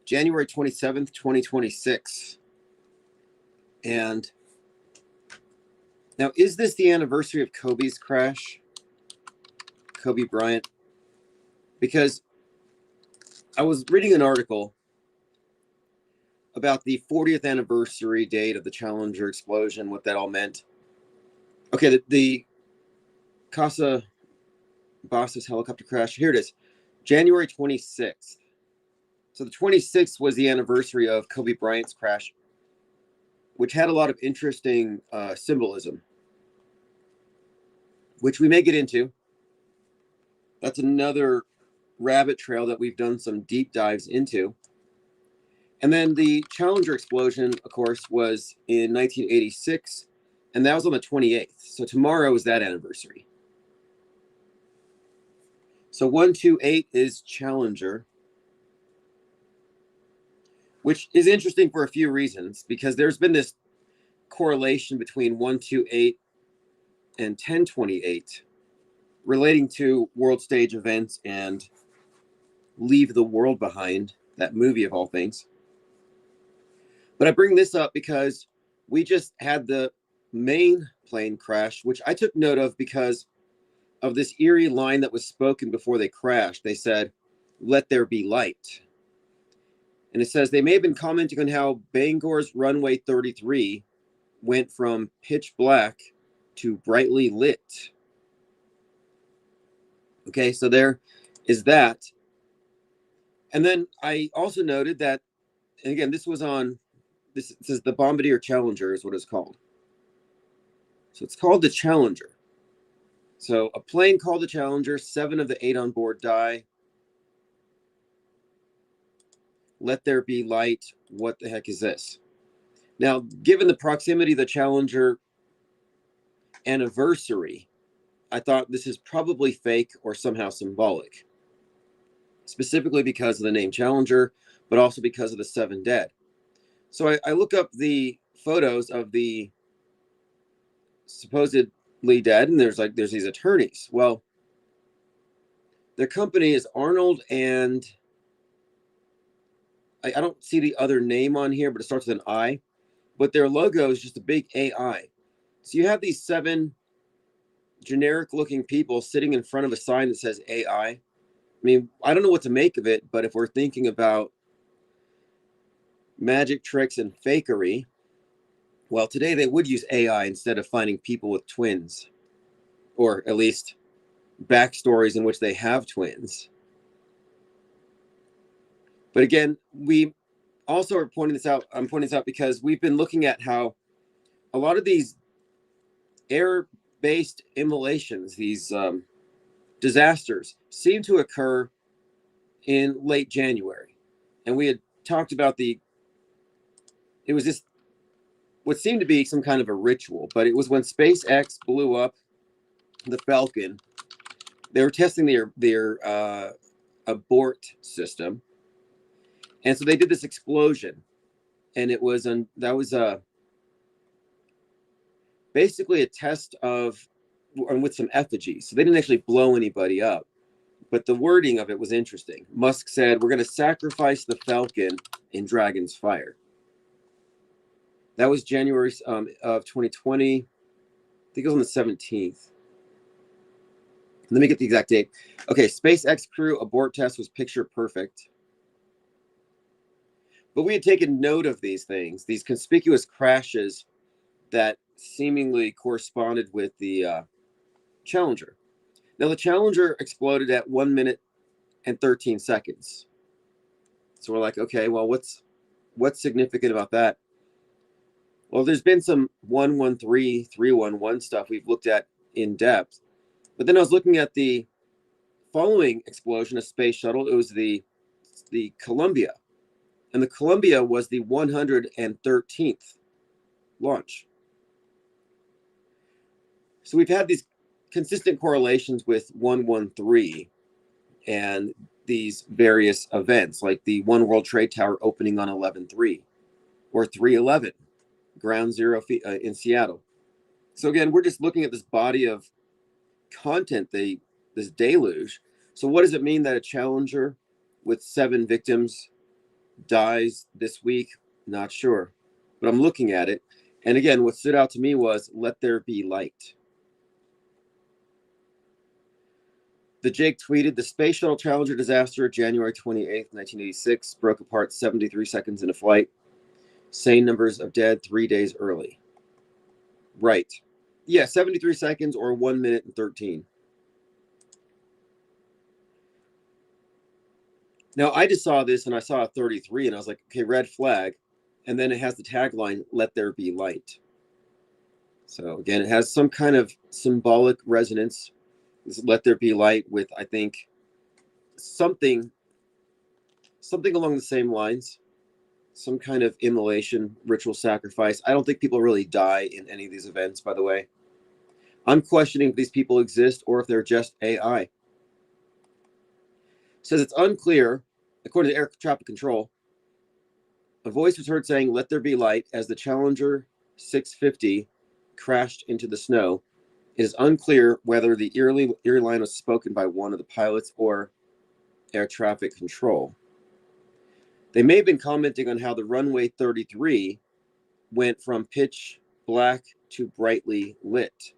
January 27th, 2026. And now, is this the anniversary of Kobe's crash? Kobe Bryant? Because I was reading an article about the 40th anniversary date of the Challenger explosion, what that all meant. Okay, the Casa Basas helicopter crash. Here it is, January 26th. So the 26th was the anniversary of Kobe Bryant's crash, which had a lot of interesting symbolism, which we may get into. That's another rabbit trail that we've done some deep dives into. And then the Challenger explosion, of course, was in 1986, and that was on the 28th. So tomorrow is that anniversary. So 128 is Challenger, which is interesting for a few reasons, because there's been this correlation between 128 and 1028 relating to world stage events and Leave the World Behind, that movie of all things. But I bring this up because we just had the main plane crash, which I took note of because of this eerie line that was spoken before they crashed. They said, "Let there be light." And it says they may have been commenting on how Bangor's runway 33 went from pitch black to brightly lit. Okay, so there is that. And then I also noted that, and again, this was on, this says the Bombardier Challenger is what it's called. So it's called the Challenger. So a plane called the Challenger, 7 of the 8 on board die. Let there be light. What the heck is this? Now, given the proximity of the Challenger anniversary, I thought this is probably fake or somehow symbolic, specifically because of the name Challenger, but also because of the 7 dead. So I look up the photos of the supposedly dead, and there's these attorneys. Well, their company is Arnold, and I don't see the other name on here, but it starts with an I. But their logo is just a big AI. So you have these 7 generic-looking people sitting in front of a sign that says AI. I mean, I don't know what to make of it, but if we're thinking about magic tricks and fakery, well, today they would use AI instead of finding people with twins, or at least backstories in which they have twins. But again, we also are pointing this out. I'm pointing this out because we've been looking at how a lot of these air-based immolations, these disasters, seem to occur in late January. And we had talked about it was this, what seemed to be some kind of a ritual, but it was when SpaceX blew up the Falcon. They were testing their abort system. And so they did this explosion, and it was basically a test of, with some effigies. So they didn't actually blow anybody up, but the wording of it was interesting. Musk said, "We're going to sacrifice the Falcon in Dragon's fire." That was January of 2020. I think it was on the 17th. Let me get the exact date. Okay, SpaceX crew abort test was picture perfect. But we had taken note of these things, these conspicuous crashes that seemingly corresponded with the Challenger. Now, the Challenger exploded at 1 minute and 13 seconds. So we're like, okay, well, what's significant about that? Well, there's been some 113, 311 stuff we've looked at in depth. But then I was looking at the following explosion, a space shuttle. It was the Columbia. And the Columbia was the 113th launch. So we've had these consistent correlations with 113 and these various events, like the One World Trade Tower opening on 11/3 or 3/11, ground zero in Seattle. So again, we're just looking at this body of content, this deluge. So what does it mean that a Challenger with 7 victims dies this week, not sure, but I'm looking at it. And again, what stood out to me was let there be light. The Jake tweeted, the Space Shuttle Challenger disaster, January 28th, 1986, broke apart 73 seconds into flight. Same numbers of dead 3 days early. Right. Yeah, 73 seconds or 1 minute and 13. Now, I just saw this and I saw a 33 and I was like, okay, red flag. And then it has the tagline, let there be light. So again, it has some kind of symbolic resonance. Let there be light with, I think, something along the same lines, some kind of immolation, ritual sacrifice. I don't think people really die in any of these events, by the way. I'm questioning if these people exist or if they're just AI. It says it's unclear, according to air traffic control. A voice was heard saying, let there be light, as the Challenger 650 crashed into the snow. It is unclear whether the eerie line was spoken by one of the pilots or air traffic control. They may have been commenting on how the runway 33 went from pitch black to brightly lit.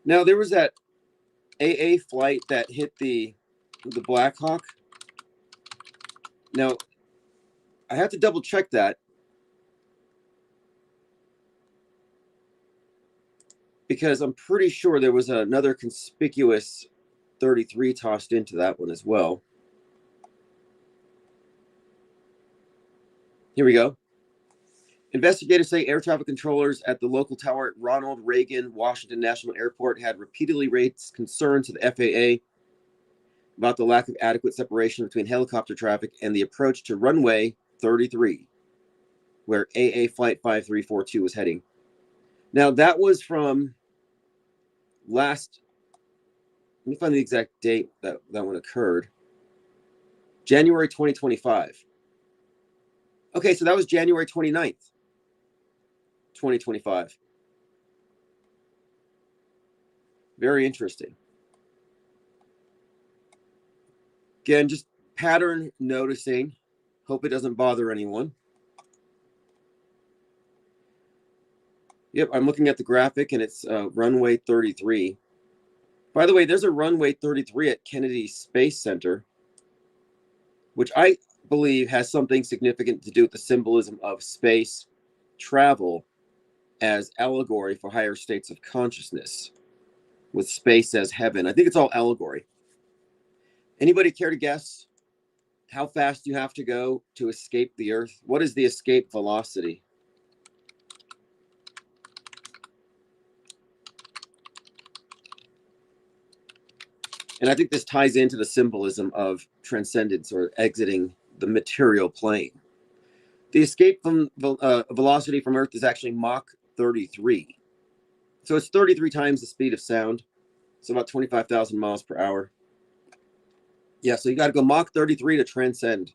Now, there was that AA flight that hit the Black Hawk. Now, I have to double check that because I'm pretty sure there was another conspicuous 33 tossed into that one as well. Here we go. Investigators say air traffic controllers at the local tower at Ronald Reagan Washington National Airport had repeatedly raised concern to the FAA about the lack of adequate separation between helicopter traffic and the approach to runway 33, where AA Flight 5342 was heading. Now, that was from let me find the exact date that one occurred. January 2025. Okay, so that was January 29th, 2025. Very interesting. Again, just pattern noticing. Hope it doesn't bother anyone. Yep, I'm looking at the graphic and it's runway 33. By the way, there's a runway 33 at Kennedy Space Center, which I believe has something significant to do with the symbolism of space travel as allegory for higher states of consciousness, with space as heaven. I think it's all allegory. Anybody care to guess how fast you have to go to escape the Earth? What is the escape velocity? And I think this ties into the symbolism of transcendence or exiting the material plane. The escape from velocity from Earth is actually Mach 33. So it's 33 times the speed of sound. So about 25,000 miles per hour. Yeah, so you got to go Mach 33 to transcend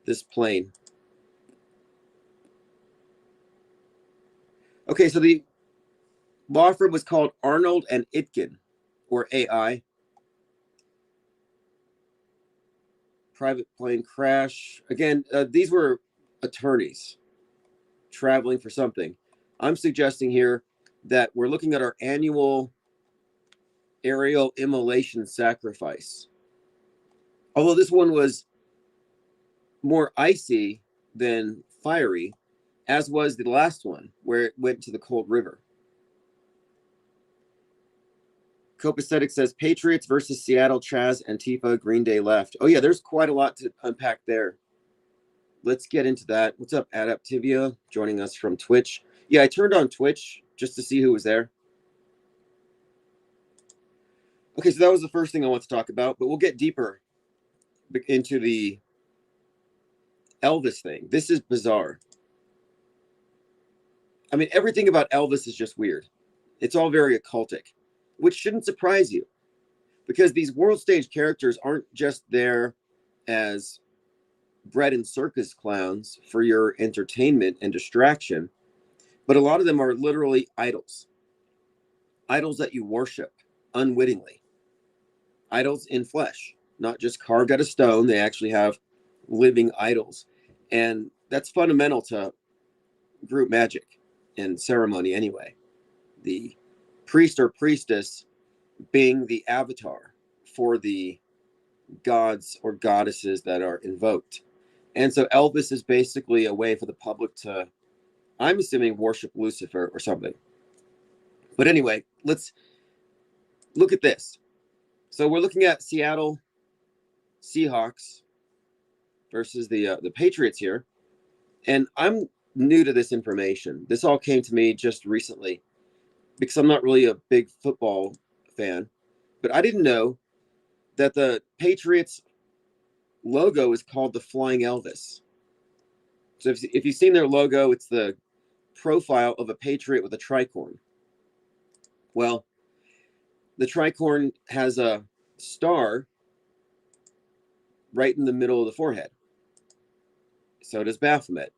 this plane. Okay, so the law firm was called Arnold and Itkin, or AI. Private plane crash. Again, these were attorneys traveling for something. I'm suggesting here that we're looking at our annual aerial immolation sacrifice. Although this one was more icy than fiery, as was the last one, where it went to the cold river. Copacetic says, Patriots versus Seattle, Chaz, Antifa, Green Day left. Oh yeah, there's quite a lot to unpack there. Let's get into that. What's up, Adaptivia, joining us from Twitch. Yeah, I turned on Twitch just to see who was there. Okay, so that was the first thing I want to talk about, but we'll get deeper into the Elvis thing. This is bizarre. I mean, everything about Elvis is just weird. It's all very occultic, which shouldn't surprise you, because these world stage characters aren't just there as bread and circus clowns for your entertainment and distraction, but a lot of them are literally idols. Idols that you worship unwittingly. Idols in flesh, not just carved out of stone. They actually have living idols. And that's fundamental to group magic and ceremony anyway. The priest or priestess being the avatar for the gods or goddesses that are invoked. And so Elvis is basically a way for the public to, I'm assuming, worship Lucifer or something. But anyway, let's look at this. So we're looking at Seattle Seahawks versus the Patriots here. And I'm new to this information. This all came to me just recently because I'm not really a big football fan. But I didn't know that the Patriots logo is called the Flying Elvis. So if you've seen their logo, it's the profile of a patriot with a tricorn. Well, the tricorn has a star right in the middle of the forehead. So does Baphomet.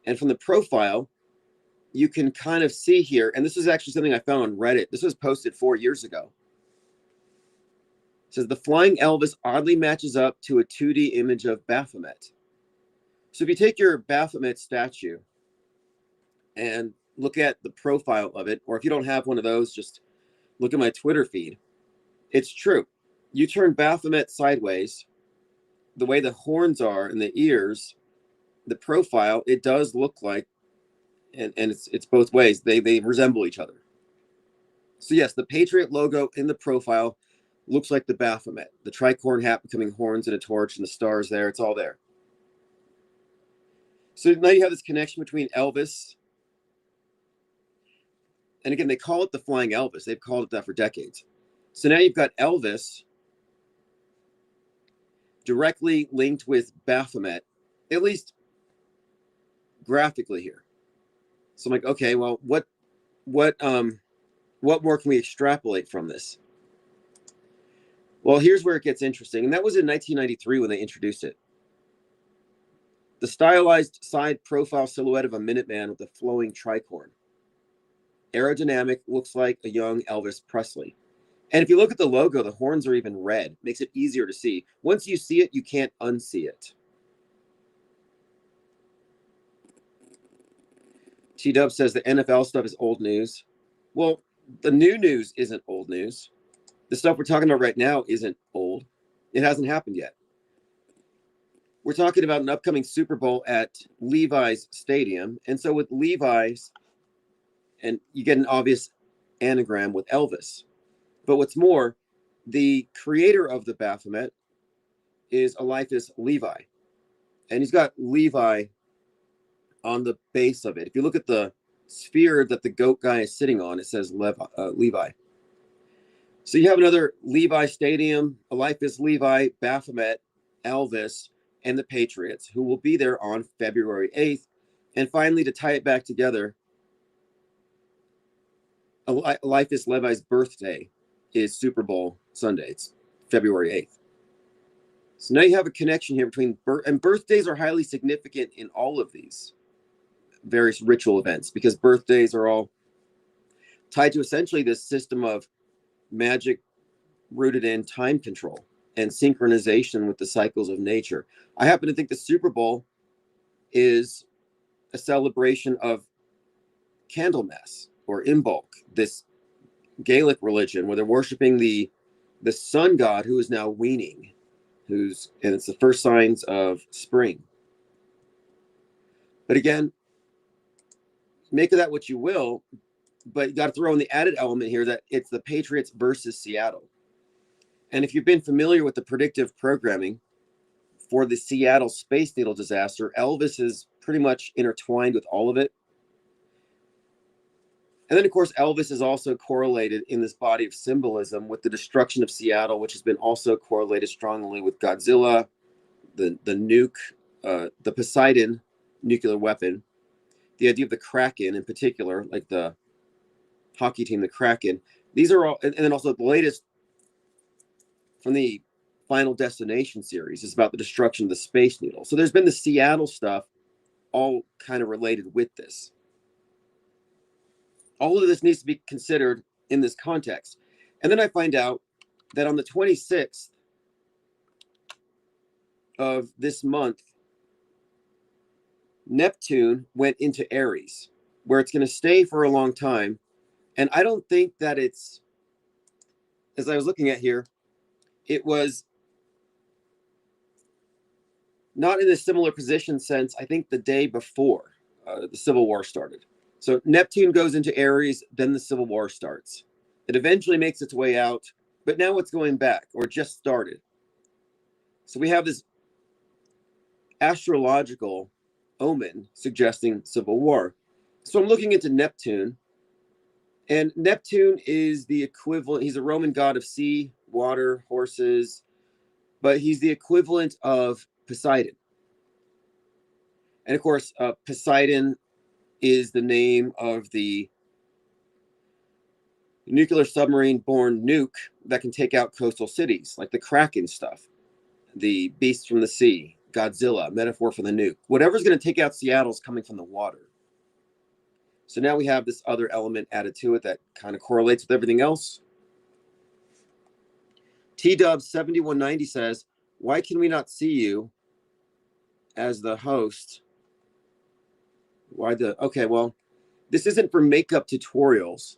And from the profile, you can kind of see here, and this is actually something I found on Reddit. This was posted 4 years ago. It says the Flying Elvis oddly matches up to a 2D image of Baphomet. So if you take your Baphomet statue and look at the profile of it, or if you don't have one of those, just look at my Twitter feed. It's true. You turn Baphomet sideways, the way the horns are and the ears, the profile, it does look like, and it's both ways. They resemble each other. So yes, the Patriot logo in the profile looks like the Baphomet. The tricorn hat becoming horns and a torch and the stars there. It's all there. So now you have this connection between Elvis. And again, they call it the Flying Elvis. They've called it that for decades. So now you've got Elvis directly linked with Baphomet, at least graphically here. So I'm like, okay, well, what more can we extrapolate from this? Well, here's where it gets interesting. And that was in 1993 when they introduced it. The stylized side profile silhouette of a Minuteman with a flowing tricorn. Aerodynamic, looks like a young Elvis Presley. And if you look at the logo, the horns are even red. Makes it easier to see. Once you see it, you can't unsee it. T-Dub says the NFL stuff is old news. Well, the new news isn't old news. The stuff we're talking about right now isn't old. It hasn't happened yet. We're talking about an upcoming Super Bowl at Levi's Stadium. And so with Levi's, and you get an obvious anagram with Elvis. But what's more, the creator of the Baphomet is Eliphas Levi. And he's got Levi on the base of it. If you look at the sphere that the goat guy is sitting on, it says Levi. So you have another Levi Stadium, Eliphas Levi, Baphomet, Elvis, and the Patriots, who will be there on February 8th. And finally, to tie it back together, Eliphas Levi's birthday is Super Bowl Sunday. It's February 8th. So now you have a connection here between and birthdays are highly significant in all of these various ritual events because birthdays are all tied to essentially this system of magic rooted in time control and synchronization with the cycles of nature. I happen to think the Super Bowl is a celebration of Candlemas or Imbolc, this Gaelic religion where they're worshiping the sun god who is now weaning, and it's the first signs of spring. But again, make of that what you will, but you got to throw in the added element here that it's the Patriots versus Seattle. And if you've been familiar with the predictive programming for the Seattle Space Needle disaster, Elvis is pretty much intertwined with all of it. And then, of course, Elvis is also correlated in this body of symbolism with the destruction of Seattle, which has been also correlated strongly with Godzilla, the nuke, the Poseidon nuclear weapon, the idea of the Kraken in particular, like the hockey team, the Kraken. These are all, and then also the latest from the Final Destination series is about the destruction of the Space Needle. So there's been the Seattle stuff all kind of related with this. All of this needs to be considered in this context. And then I find out that on the 26th, of this month, Neptune went into Aries, where it's going to stay for a long time. And I don't think that it's, as I was looking at here, it was not in a similar position since I think the day before the Civil War started. So Neptune goes into Aries, then the Civil War starts. It eventually makes its way out, but now it's going back or just started. So we have this astrological omen suggesting civil war. So I'm looking into Neptune, and Neptune is the equivalent. He's a Roman god of sea, water, horses, but he's the equivalent of Poseidon. And of course, Poseidon is the name of the nuclear submarine born nuke that can take out coastal cities, like the Kraken stuff, the beasts from the sea, Godzilla, metaphor for the nuke. Whatever's going to take out Seattle is coming from the water. So now we have this other element added to it that kind of correlates with everything else. T-Dub7190 says, why can we not see you as the host? Why the, okay, well, this isn't for makeup tutorials.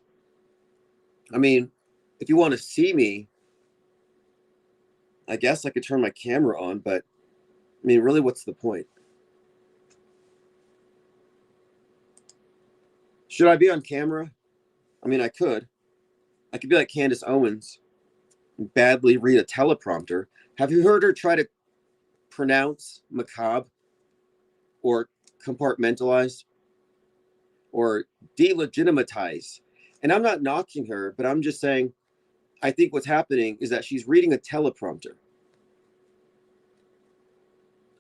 I mean, if you want to see me, I guess I could turn my camera on, but I mean, really, what's the point? Should I be on camera? I mean, I could be like Candace Owens and badly read a teleprompter. Have you heard her try to pronounce macabre or compartmentalize or delegitimize? And I'm not knocking her, but I'm just saying, I think what's happening is that she's reading a teleprompter.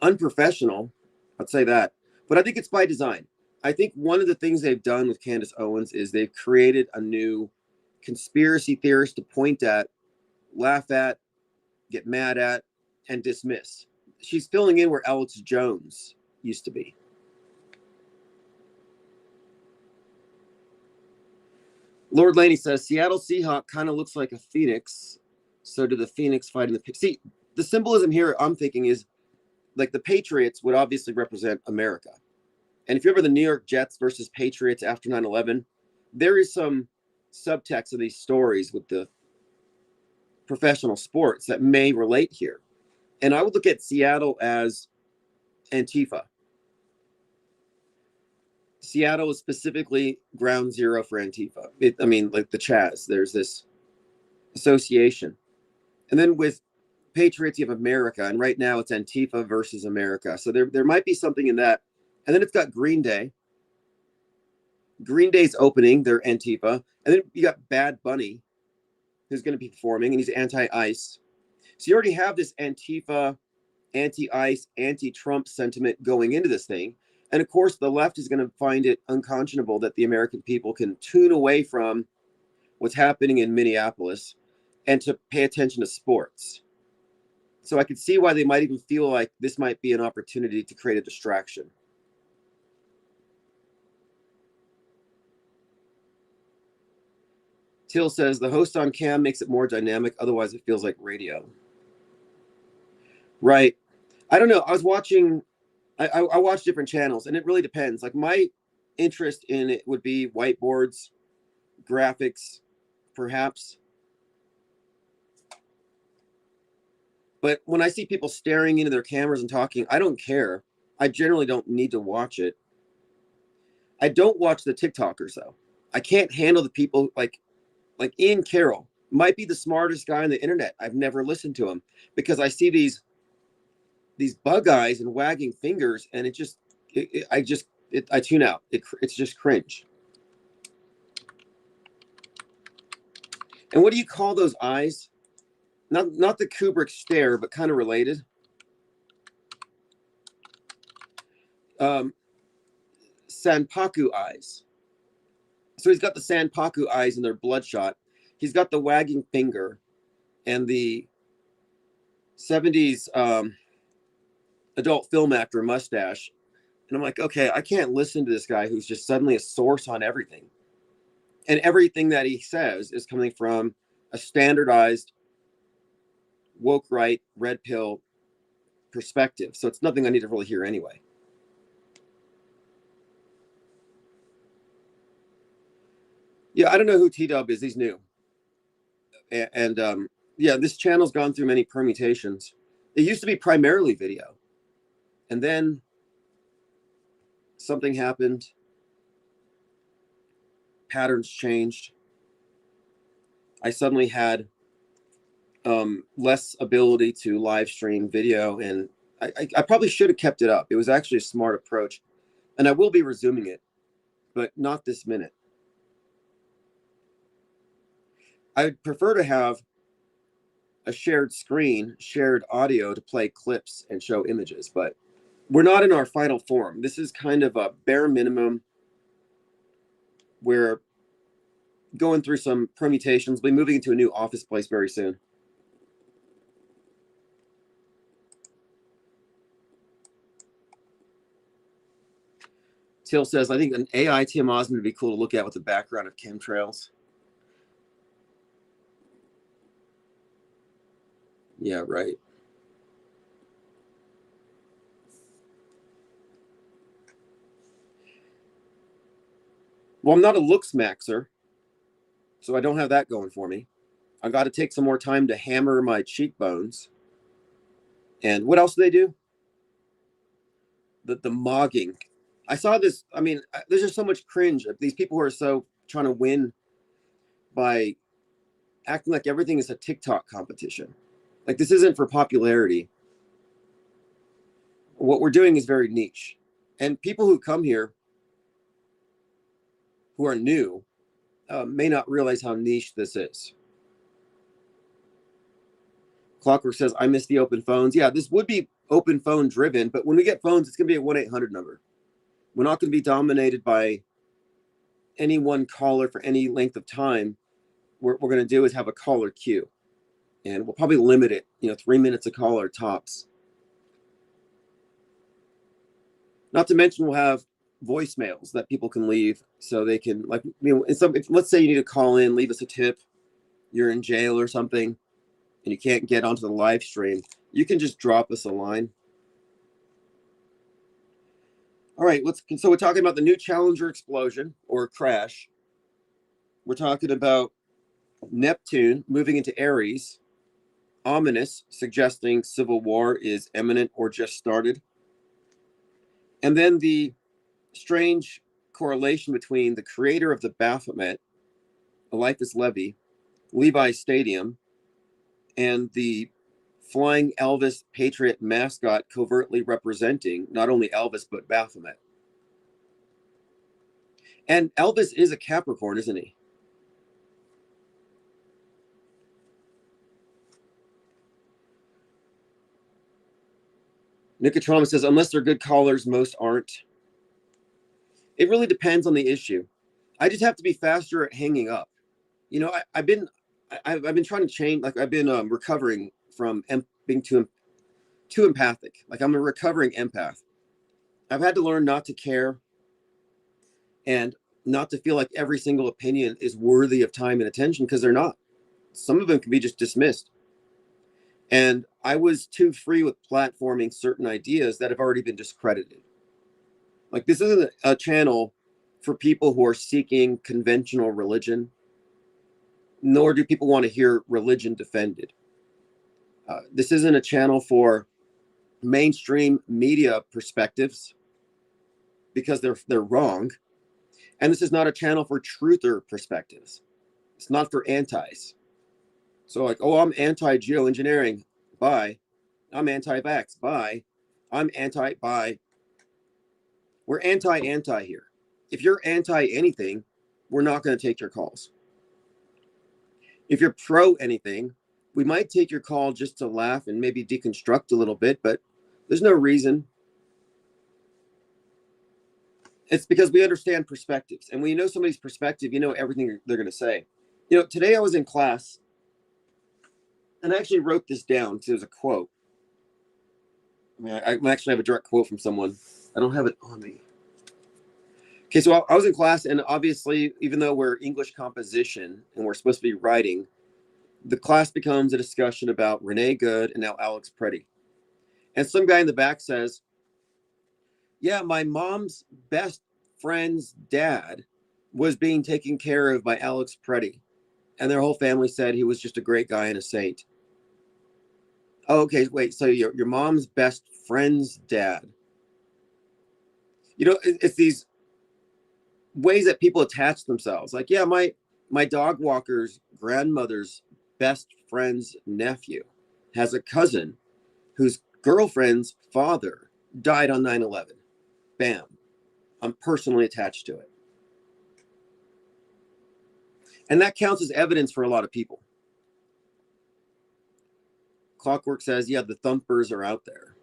Unprofessional, I'd say that. But I think it's by design. I think one of the things they've done with Candace Owens is they've created a new conspiracy theorist to point at, laugh at, get mad at, and dismiss. She's filling in where Alex Jones used to be. Lord Laney says, Seattle Seahawk kind of looks like a phoenix. So do the phoenix fighting the... See, the symbolism here I'm thinking is like the Patriots would obviously represent America. And if you remember the New York Jets versus Patriots after 9/11, there is some subtext of these stories with the professional sports that may relate here. And I would look at Seattle as Antifa. Seattle is specifically ground zero for Antifa. I mean, like the Chaz, there's this association. And then with Patriots, you have America. And right now it's Antifa versus America. So there might be something in that. And then it's got Green Day. Green Day's opening, they're Antifa. And then you got Bad Bunny, who's going to be performing, and he's anti-ICE. So you already have this Antifa, anti-ICE, anti-Trump sentiment going into this thing. And of course, the left is going to find it unconscionable that the American people can tune away from what's happening in Minneapolis and to pay attention to sports. So I could see why they might even feel like this might be an opportunity to create a distraction. Till says, the host on cam makes it more dynamic. Otherwise, it feels like radio. Right. I don't know. I was watching... I watch different channels, and it really depends. Like my interest in it would be whiteboards, graphics, perhaps. But when I see people staring into their cameras and talking, I don't care. I generally don't need to watch it. I don't watch the TikTokers, though. I can't handle the people like Ian Carroll might be the smartest guy on the internet. I've never listened to him because I see these bug eyes and wagging fingers, and I tune out. It's just cringe. And what do you call those eyes? Not the Kubrick stare, but kind of related. Sanpaku eyes. So he's got the Sanpaku eyes and they're bloodshot. He's got the wagging finger and the 70s adult film actor mustache. And I'm like, okay, I can't listen to this guy who's just suddenly a source on everything. And everything that he says is coming from a standardized woke right, red pill perspective. So it's nothing I need to really hear anyway. Yeah, I don't know who T-Dub is. He's new. And yeah, this channel's gone through many permutations. It used to be primarily video. And then something happened. Patterns changed. I suddenly had less ability to live stream video, and I probably should have kept it up. It was actually a smart approach, and I will be resuming it, but not this minute. I'd prefer to have a shared screen, shared audio to play clips and show images, but we're not in our final form. This is kind of a bare minimum. We're going through some permutations. We'll be moving into a new office place very soon. Till says, I think an AI Tim Osmond would be cool to look at with the background of chemtrails. Yeah, right. Well, I'm not a looks maxer, so I don't have that going for me. I got to take some more time to hammer my cheekbones. And what else do they do? The mogging. I saw this. I mean, there's just so much cringe. These people who are so trying to win by acting like everything is a TikTok competition. Like, this isn't for popularity. What we're doing is very niche. And people who come here who are new may not realize how niche this is. Clockwork says, I miss the open phones. Yeah, this would be open phone driven, but when we get phones, it's going to be a 1-800 number. We're not going to be dominated by any one caller for any length of time. What we're going to do is have a caller queue, and we'll probably limit it, 3 minutes a caller tops. Not to mention we'll have voicemails that people can leave, so they can, like, let's say you need to call in, leave us a tip, you're in jail or something, and you can't get onto the live stream, you can just drop us a line. All right, so we're talking about the new Challenger explosion or crash. We're talking about Neptune moving into Aries, ominous, suggesting civil war is imminent or just started. And then the strange correlation between the creator of the Baphomet, Eliphas Levi, Levi Stadium, and the Flying Elvis Patriot mascot covertly representing not only Elvis, but Baphomet. And Elvis is a Capricorn, isn't he? Nicotrama says, unless they're good callers, most aren't. It really depends on the issue. I just have to be faster at hanging up. I've been trying to change. Like, I've been recovering from being too empathic. Like, I'm a recovering empath. I've had to learn not to care and not to feel like every single opinion is worthy of time and attention, because they're not. Some of them can be just dismissed. And I was too free with platforming certain ideas that have already been discredited. Like, this isn't a channel for people who are seeking conventional religion, nor do people want to hear religion defended. This isn't a channel for mainstream media perspectives, because they're wrong. And this is not a channel for truther perspectives. It's not for antis. So, like, oh, I'm anti-geoengineering. Bye. I'm anti-vax. Bye. I'm anti-bye. We're anti-anti here. If you're anti-anything, we're not going to take your calls. If you're pro-anything, we might take your call just to laugh and maybe deconstruct a little bit, but there's no reason. It's because we understand perspectives. And when you know somebody's perspective, you know everything they're going to say. Today I was in class, and I actually wrote this down because it was a quote. I mean, I actually have a direct quote from someone. I don't have it on me. Okay, so I was in class, and obviously, even though we're English composition and we're supposed to be writing, the class becomes a discussion about Renee Good and now Alex Preddy. And some guy in the back says, yeah, my mom's best friend's dad was being taken care of by Alex Preddy. And their whole family said he was just a great guy and a saint. Oh, okay, wait, so your mom's best friend's dad. You know, it's these ways that people attach themselves. Like, yeah, my dog walker's grandmother's best friend's nephew has a cousin whose girlfriend's father died on 9/11. Bam. I'm personally attached to it. And that counts as evidence for a lot of people. Clockwork says, yeah, the thumpers are out there.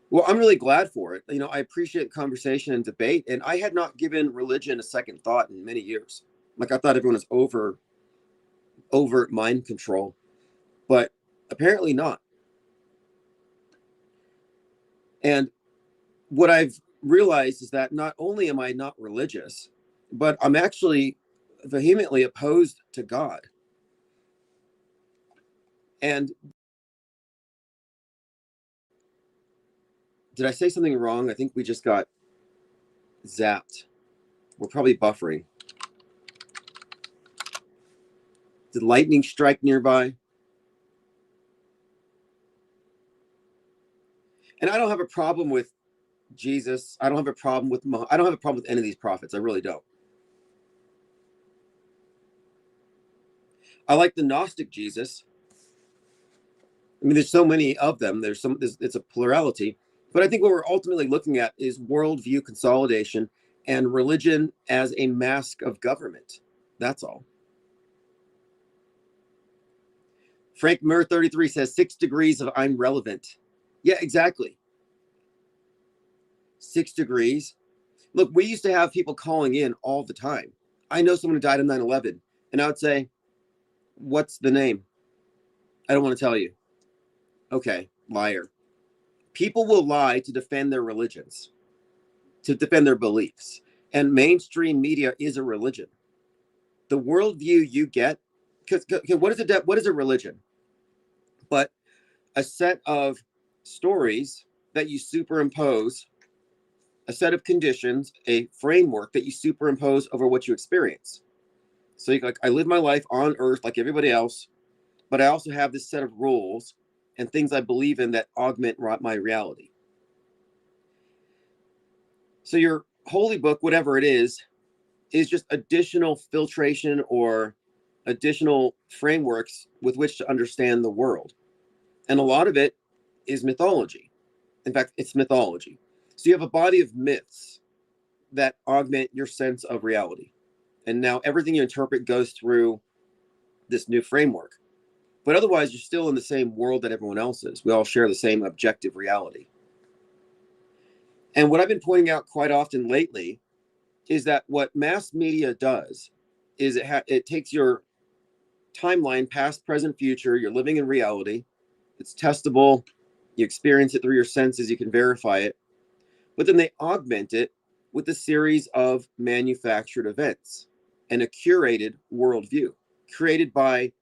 Well, I'm really glad for it. You know, I appreciate conversation and debate, and I had not given religion a second thought in many years. Like, I thought everyone was overt mind control, but apparently not. And what I've realized is that not only am I not religious, but I'm actually vehemently opposed to God. And did I say something wrong? I think we just got zapped. We're probably buffering. Did lightning strike nearby? And I don't have a problem with Jesus. I don't have a problem with I don't have a problem with any of these prophets. I really don't. I like the Gnostic Jesus. I mean, there's so many of them. It's a plurality. But I think what we're ultimately looking at is worldview consolidation and religion as a mask of government. That's all. Frank Murr 33 says 6 degrees of I'm relevant. Yeah, exactly. 6 degrees. Look, we used to have people calling in all the time. I know someone who died on 9/11, and I would say, what's the name? I don't want to tell you. Okay, liar. People will lie to defend their religions, to defend their beliefs. And mainstream media is a religion. The worldview you get, because what is a religion? But a set of stories that you superimpose, a set of conditions, a framework that you superimpose over what you experience. So you like, I live my life on earth like everybody else, but I also have this set of rules and things I believe in that augment my reality. So your holy book, whatever it is just additional filtration or additional frameworks with which to understand the world. And a lot of it is mythology. In fact, it's mythology. So you have a body of myths that augment your sense of reality. And now everything you interpret goes through this new framework. But otherwise, you're still in the same world that everyone else is. We all share the same objective reality. And what I've been pointing out quite often lately is that what mass media does is it takes your timeline, past, present, future. You're living in reality. It's testable. You experience it through your senses. You can verify it. But then they augment it with a series of manufactured events and a curated worldview created by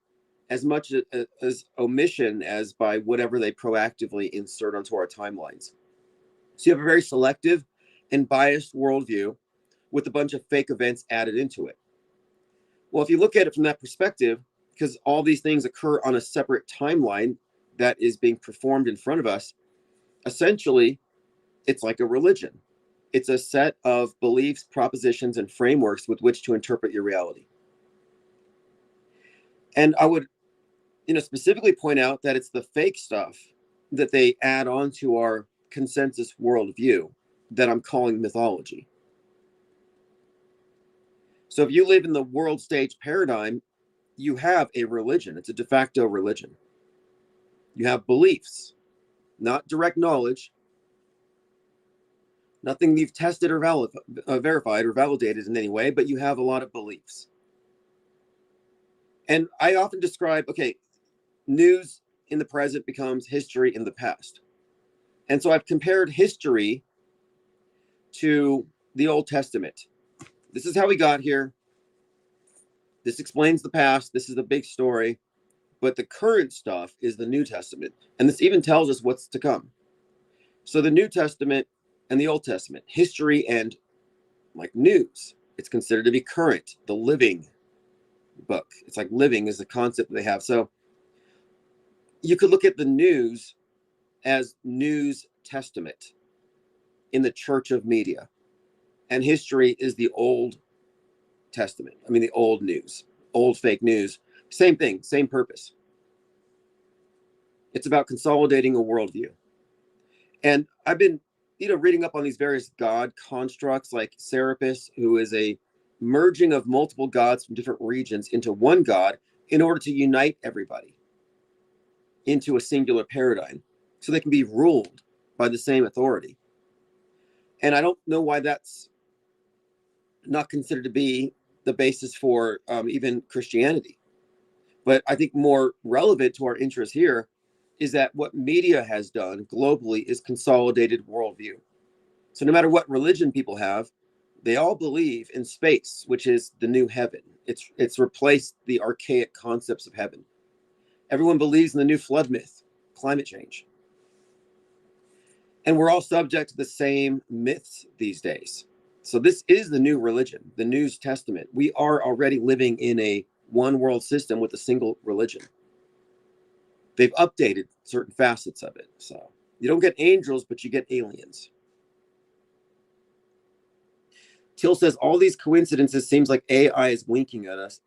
as much as omission as by whatever they proactively insert onto our timelines. So you have a very selective and biased worldview with a bunch of fake events added into it. Well, if you look at it from that perspective, because all these things occur on a separate timeline that is being performed in front of us, essentially, it's like a religion. It's a set of beliefs, propositions, and frameworks with which to interpret your reality. And I would, specifically point out that it's the fake stuff that they add on to our consensus worldview that I'm calling mythology. So if you live in the world stage paradigm, you have a religion. It's a de facto religion. You have beliefs, not direct knowledge, nothing you've tested or verified or validated in any way, but you have a lot of beliefs. And I often describe, news in the present becomes history in the past. And so I've compared history to the Old Testament. This is how we got here. This explains the past. This is the big story. But the current stuff is the New Testament. And this even tells us what's to come. So the New Testament and the Old Testament, history and like news, it's considered to be current, the living book. It's like living is the concept they have. So you could look at the news as news testament in the church of media. And history is the Old Testament. I mean, the old news, old fake news. Same thing, same purpose. It's about consolidating a worldview. And I've been, reading up on these various God constructs like Serapis, who is a merging of multiple gods from different regions into one God in order to unite everybody into a singular paradigm so they can be ruled by the same authority. And I don't know why that's not considered to be the basis for even Christianity. But I think more relevant to our interest here is that what media has done globally is consolidated worldview. So no matter what religion people have, they all believe in space, which is the new heaven. It's replaced the archaic concepts of heaven. Everyone believes in the new flood myth, climate change. And we're all subject to the same myths these days. So this is the new religion, the New Testament. We are already living in a one world system with a single religion. They've updated certain facets of it. So you don't get angels, but you get aliens. Till says, all these coincidences seems like AI is winking at us.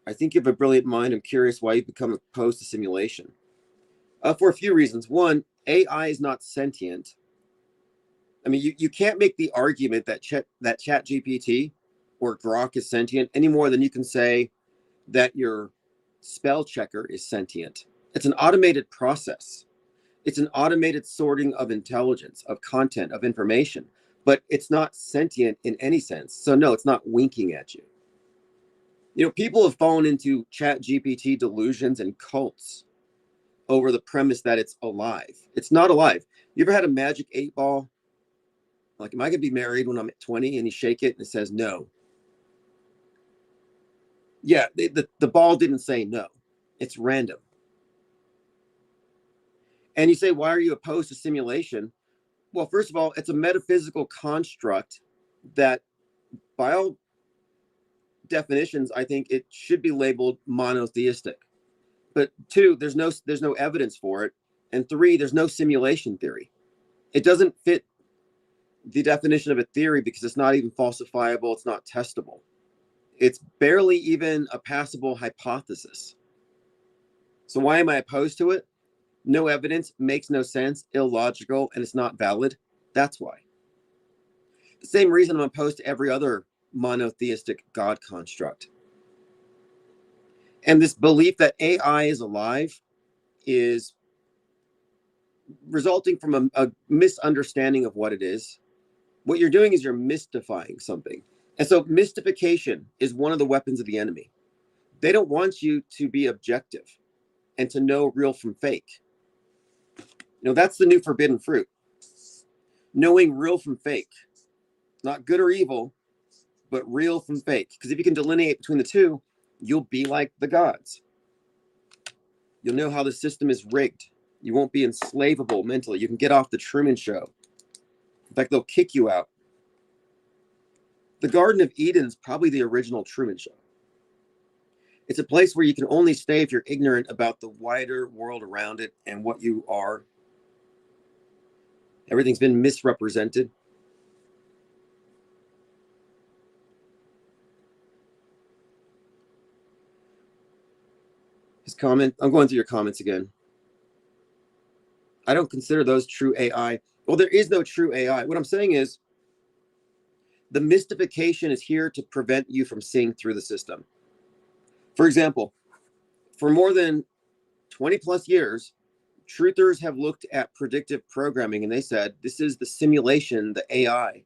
I think you have a brilliant mind. I'm curious why you've become opposed to simulation. For a few reasons. One, AI is not sentient. I mean, you can't make the argument that Chat GPT or Grok is sentient any more than you can say that your spell checker is sentient. It's an automated process. It's an automated sorting of intelligence, of content, of information, but it's not sentient in any sense. So no, it's not winking at you. People have fallen into Chat GPT delusions and cults over the premise that it's alive. It's not alive. You ever had a magic 8-ball? Like, am I going to be married when I'm at 20? And you shake it and it says no. Yeah, the ball didn't say no. It's random. And you say, why are you opposed to simulation? Well, first of all, it's a metaphysical construct that, by all definitions, I think it should be labeled monotheistic. But two, there's no evidence for it. And three, there's no simulation theory. It doesn't fit the definition of a theory because it's not even falsifiable. It's not testable. It's barely even a passable hypothesis. So why am I opposed to it? No evidence, makes no sense, illogical, and it's not valid. That's why. The same reason I'm opposed to every other monotheistic God construct. And this belief that AI is alive is resulting from a misunderstanding of what it is. What you're doing is you're mystifying something. And so mystification is one of the weapons of the enemy. They don't want you to be objective and to know real from fake. That's the new forbidden fruit. Knowing real from fake. Not good or evil, but real from fake. Because if you can delineate between the two, you'll be like the gods. You'll know how the system is rigged. You won't be enslavable mentally. You can get off the Truman Show. In fact, they'll kick you out. The Garden of Eden's probably the original Truman Show. It's a place where you can only stay if you're ignorant about the wider world around it and what you are. Everything's been misrepresented. His comment, I'm going through your comments again. I don't consider those true AI. Well, there is no true AI. What I'm saying is the mystification is here to prevent you from seeing through the system. For example, for more than 20 plus years, truthers have looked at predictive programming and they said, this is the simulation, the AI.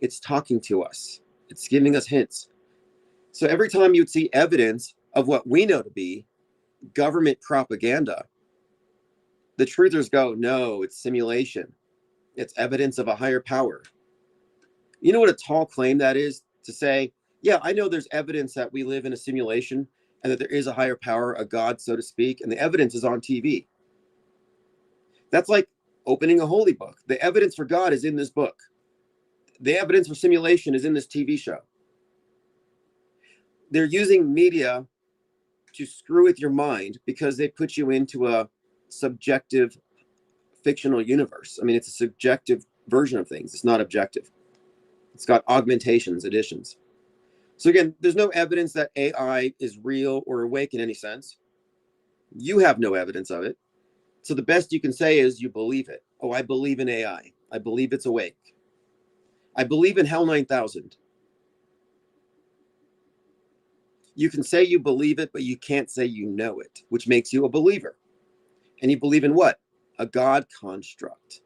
It's talking to us. It's giving us hints. So every time you'd see evidence of what we know to be government propaganda, the truthers go, no, it's simulation. It's evidence of a higher power. You know what a tall claim that is? To say, yeah, I know there's evidence that we live in a simulation, and that there is a higher power, a God, so to speak, and the evidence is on TV. That's like opening a holy book. The evidence for God is in this book. The evidence for simulation is in this TV show. They're using media to screw with your mind because they put you into a subjective fictional universe. I mean, it's a subjective version of things. It's not objective. It's got augmentations, additions. So again, there's no evidence that AI is real or awake in any sense. You have no evidence of it. So the best you can say is you believe it. Oh, I believe in AI. I believe it's awake. I believe in Hell 9000. You can say you believe it, but you can't say you know it, which makes you a believer. And you believe in what? A God construct.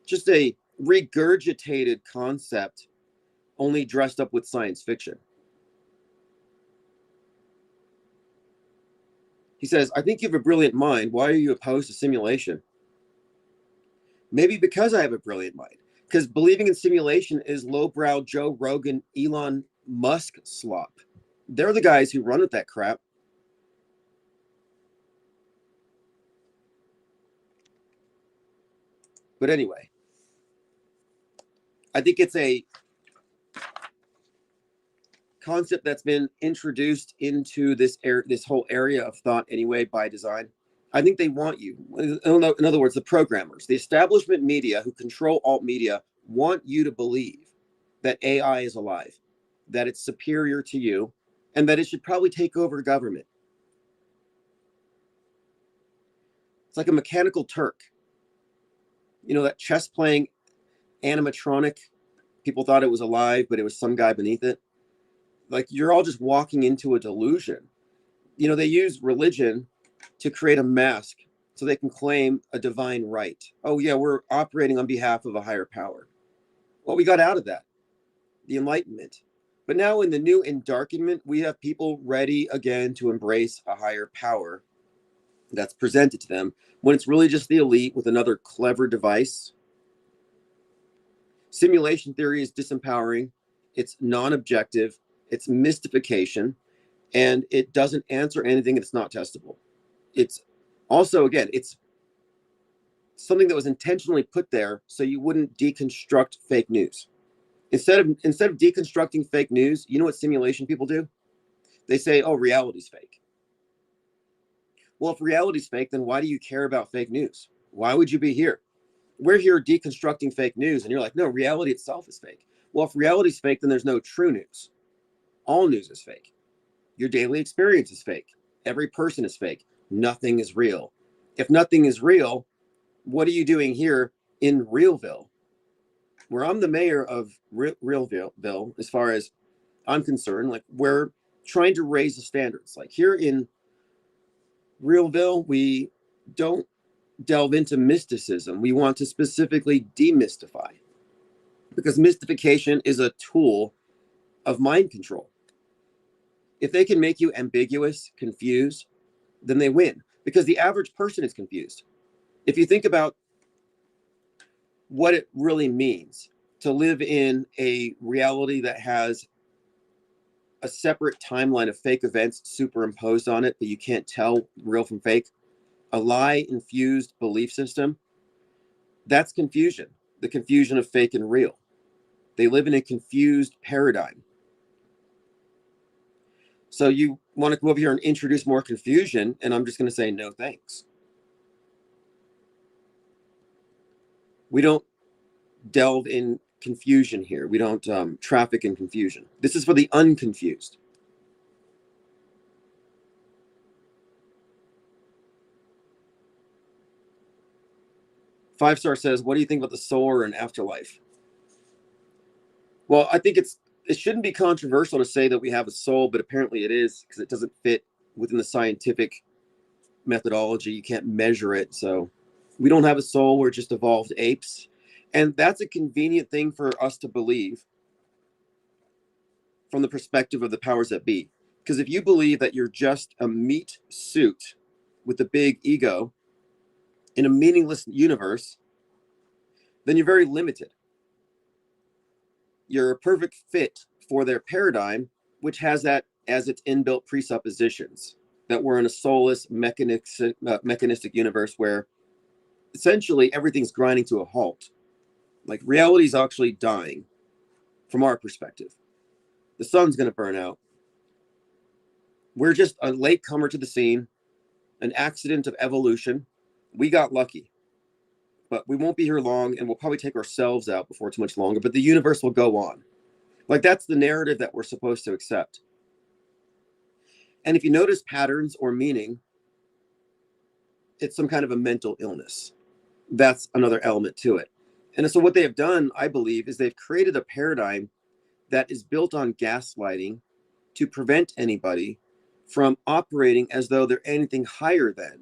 Just a regurgitated concept, only dressed up with science fiction. He says, I think you have a brilliant mind. Why are you opposed to simulation? Maybe because I have a brilliant mind. Because believing in simulation is lowbrow Joe Rogan, Elon Musk slop. They're the guys who run with that crap. But anyway, I think it's a concept that's been introduced into this whole area of thought anyway by design. I think they want you. In other words, the programmers, the establishment media who control alt media want you to believe that AI is alive, that it's superior to you, and that it should probably take over government. It's like a mechanical Turk. You know, that chess playing animatronic, people thought it was alive, but it was some guy beneath it. Like, you're all just walking into a delusion. You know, they use religion to create a mask so they can claim a divine right. Oh yeah, we're operating on behalf of a higher power. Well, we got out of that, the Enlightenment. But now in the new Endarkenment, we have people ready again to embrace a higher power that's presented to them when it's really just the elite with another clever device. Simulation theory is disempowering. It's non-objective. It's mystification. And it doesn't answer anything. It's not testable. It's also, again, it's something that was intentionally put there so you wouldn't deconstruct fake news. Instead of deconstructing fake news, you know what simulation people do? They say, oh, reality's fake. Well, if reality's fake, then why do you care about fake news? Why would you be here? We're here deconstructing fake news, and you're like, no, reality itself is fake. Well, if reality's fake, then there's no true news. All news is fake. Your daily experience is fake. Every person is fake. Nothing is real. If nothing is real, what are you doing here in Realville, where I'm the mayor of Realville, as far as I'm concerned? Like, we're trying to raise the standards. Like, here in Realville, we don't delve into mysticism. We want to specifically demystify, because mystification is a tool of mind control. If they can make you ambiguous, confused, then they win, because the average person is confused. If you think about what it really means to live in a reality that has a separate timeline of fake events superimposed on it, but you can't tell real from fake, a lie-infused belief system, that's confusion, the confusion of fake and real. They live in a confused paradigm. So you want to come over here and introduce more confusion, and I'm just going to say no thanks. We don't delve in confusion here. We don't traffic in confusion. This is for the unconfused. Five Star says, what do you think about the soul and afterlife? Well, I think it shouldn't be controversial to say that we have a soul, but apparently it is, because it doesn't fit within the scientific methodology. You can't measure it. So we don't have a soul. We're just evolved apes. And that's a convenient thing for us to believe from the perspective of the powers that be. Because if you believe that you're just a meat suit with a big ego in a meaningless universe, then you're very limited. You're a perfect fit for their paradigm, which has that as its inbuilt presuppositions. that we're in a soulless mechanistic universe where essentially everything's grinding to a halt. Like reality is actually dying from our perspective. The sun's going to burn out. We're just a latecomer to the scene, an accident of evolution. We got lucky, but we won't be here long, and we'll probably take ourselves out before too much longer, but the universe will go on. Like that's the narrative that we're supposed to accept. And if you notice patterns or meaning, it's some kind of a mental illness. That's another element to it. And so what they have done, I believe, is they've created a paradigm that is built on gaslighting to prevent anybody from operating as though they're anything higher than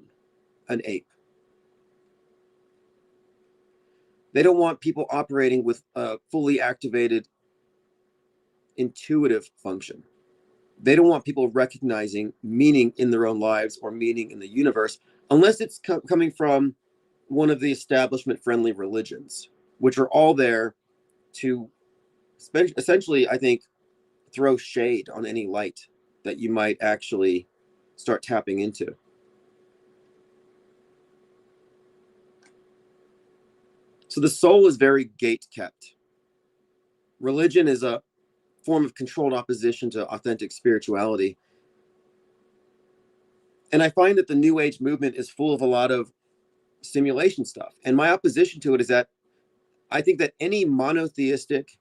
an ape. They don't want people operating with a fully activated intuitive function. They don't want people recognizing meaning in their own lives or meaning in the universe, unless it's coming from one of the establishment friendly religions, which are all there to essentially, I think, throw shade on any light that you might actually start tapping into. So the soul is very gate kept. Religion is a form of controlled opposition to authentic spirituality. And I find that the New Age movement is full of a lot of simulation stuff. And my opposition to it is that I think that any monotheistic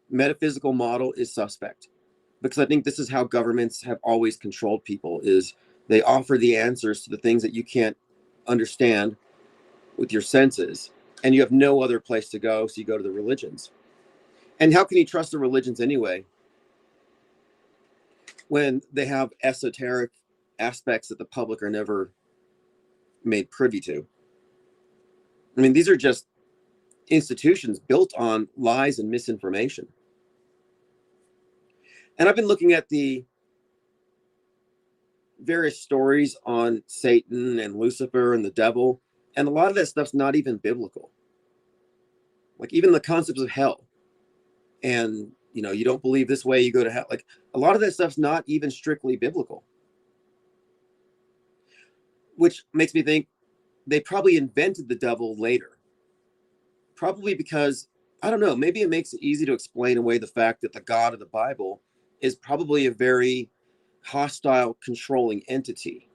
metaphysical model is suspect, because I think this is how governments have always controlled people, is they offer the answers to the things that you can't understand with your senses, and you have no other place to go, so you go to the religions. And how can you trust the religions anyway when they have esoteric aspects that the public are never made privy to? I mean, these are just institutions built on lies and misinformation. And I've been looking at the various stories on Satan and Lucifer and the devil, and a lot of that stuff's not even biblical. Like even the concepts of hell, and you don't believe this way, you go to hell. Like a lot of that stuff's not even strictly biblical, which makes me think they probably invented the devil later. Probably because, I don't know, maybe it makes it easy to explain away the fact that the God of the Bible is probably a very hostile, controlling entity.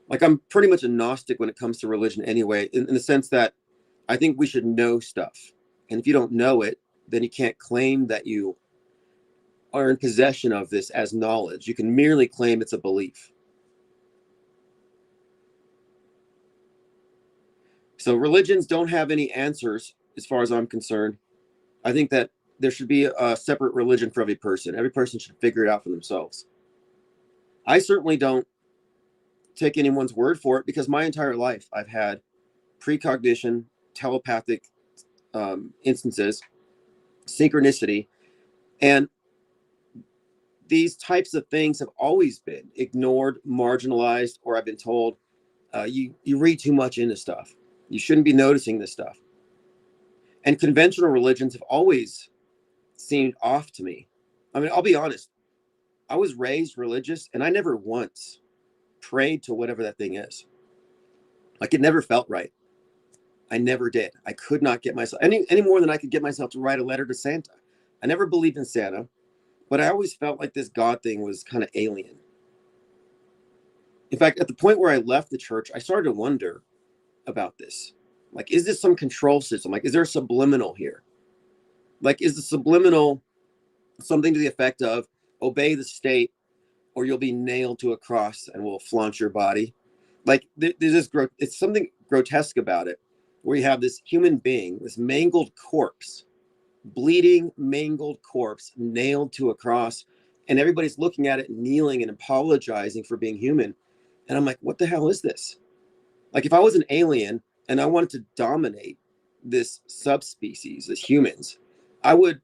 Like I'm pretty much a Gnostic when it comes to religion anyway, in the sense that I think we should know stuff. And if you don't know it, then you can't claim that you are in possession of this as knowledge. You can merely claim it's a belief. So religions don't have any answers as far as I'm concerned. I think that there should be a separate religion for every person. Every person should figure it out for themselves. I certainly don't take anyone's word for it, because my entire life I've had precognition, telepathic instances, synchronicity, and these types of things have always been ignored, marginalized, or I've been told, you read too much into stuff. You shouldn't be noticing this stuff. And conventional religions have always seemed off to me. I mean, I'll be honest. I was raised religious, and I never once prayed to whatever that thing is. Like it never felt right. I never did. I could not get myself any more than I could get myself to write a letter to Santa. I never believed in Santa, but I always felt like this God thing was kind of alien. In fact, at the point where I left the church, I started to wonder about this. Like, is this some control system? Like, is there a subliminal here? Like, is the subliminal something to the effect of obey the state or you'll be nailed to a cross and we'll flaunt your body? Like, there's this it's something grotesque about it, where you have this human being, this mangled corpse, bleeding, mangled corpse nailed to a cross, and everybody's looking at it, kneeling and apologizing for being human. And I'm like, what the hell is this? Like, if I was an alien and I wanted to dominate this subspecies as humans, I would,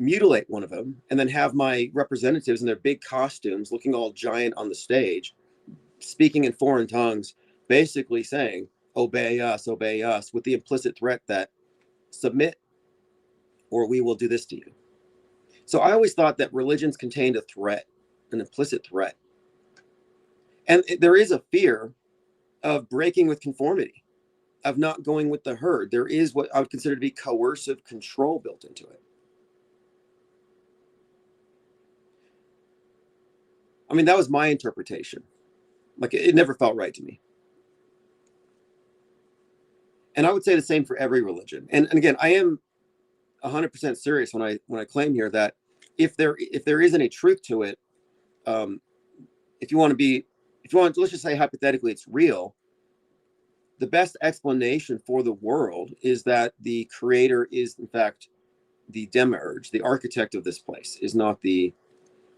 mutilate one of them and then have my representatives in their big costumes looking all giant on the stage, speaking in foreign tongues, basically saying, obey us, with the implicit threat that submit or we will do this to you. So I always thought that religions contained a threat, an implicit threat. And there is a fear of breaking with conformity, of not going with the herd. There is what I would consider to be coercive control built into it. I mean, that was my interpretation. Like, it never felt right to me. And I would say the same for every religion. And again, I am 100% serious when I claim here that if there isn't a truth to it, if you want, let's just say hypothetically it's real, the best explanation for the world is that the creator is in fact the demiurge, the architect of this place, is not the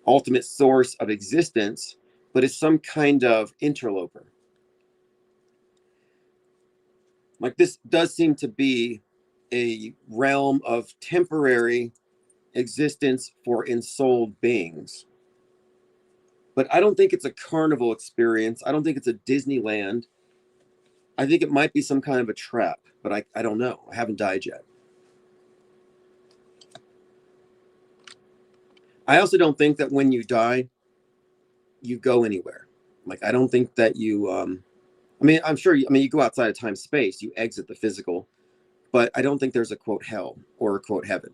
ultimate source of existence, but is some kind of interloper. Like, this does seem to be a realm of temporary existence for ensouled beings. But I don't think it's a carnival experience. I don't think it's a Disneyland. I think it might be some kind of a trap, but I don't know. I haven't died yet. I also don't think that when you die, you go anywhere. Like, I don't think that you, I mean, I'm sure, you go outside of time, space, you exit the physical, but I don't think there's a quote hell or a quote heaven.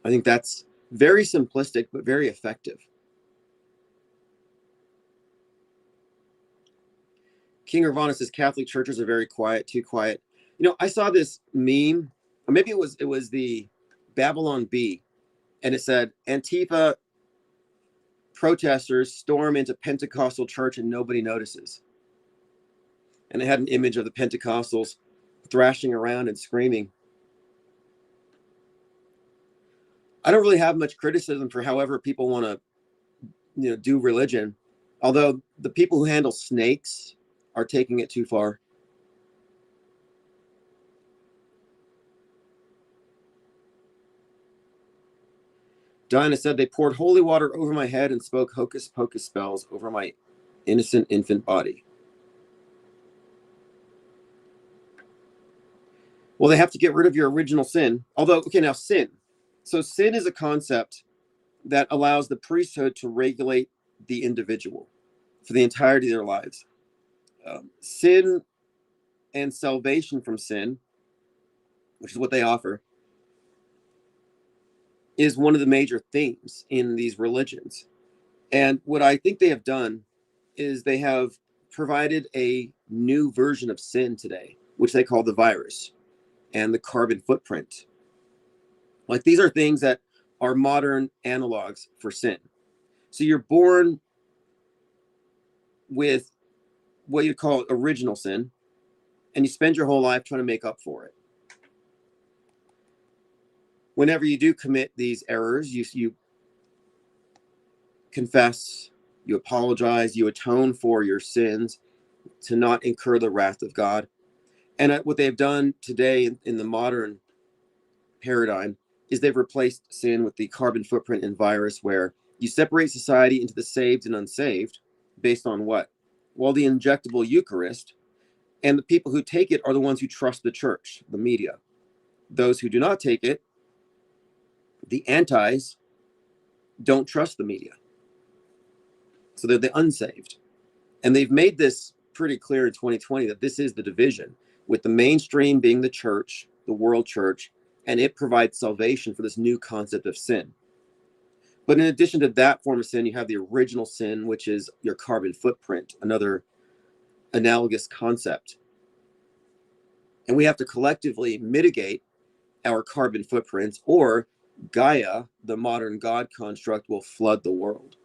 I think that's very simplistic, but very effective. King Nirvana says Catholic churches are very quiet, too quiet. I saw this meme, or maybe it was the Babylon Bee, and it said Antifa protesters storm into Pentecostal church and nobody notices. And it had an image of the Pentecostals thrashing around and screaming. I don't really have much criticism for however people want to, do religion. Although the people who handle snakes are taking it too far. Dinah said they poured holy water over my head and spoke hocus pocus spells over my innocent infant body. Well, they have to get rid of your original sin. Although, okay, now sin. So sin is a concept that allows the priesthood to regulate the individual for the entirety of their lives. Sin and salvation from sin, which is what they offer, is one of the major themes in these religions. And what I think they have done is they have provided a new version of sin today, which they call the virus and the carbon footprint. Like, these are things that are modern analogs for sin. So you're born with what you call original sin, and you spend your whole life trying to make up for it. Whenever you do commit these errors, you confess, you apologize, you atone for your sins to not incur the wrath of God. And what they've done today in the modern paradigm is they've replaced sin with the carbon footprint and virus, where you separate society into the saved and unsaved based on what? Well, the injectable Eucharist, and the people who take it are the ones who trust the church, the media. Those who do not take it, the antis, don't trust the media. So they're the unsaved. And they've made this pretty clear in 2020 that this is the division, with the mainstream being the church, the world church, and it provides salvation for this new concept of sin. But in addition to that form of sin, you have the original sin, which is your carbon footprint, another analogous concept. And we have to collectively mitigate our carbon footprints, or Gaia, the modern God construct, will flood the world.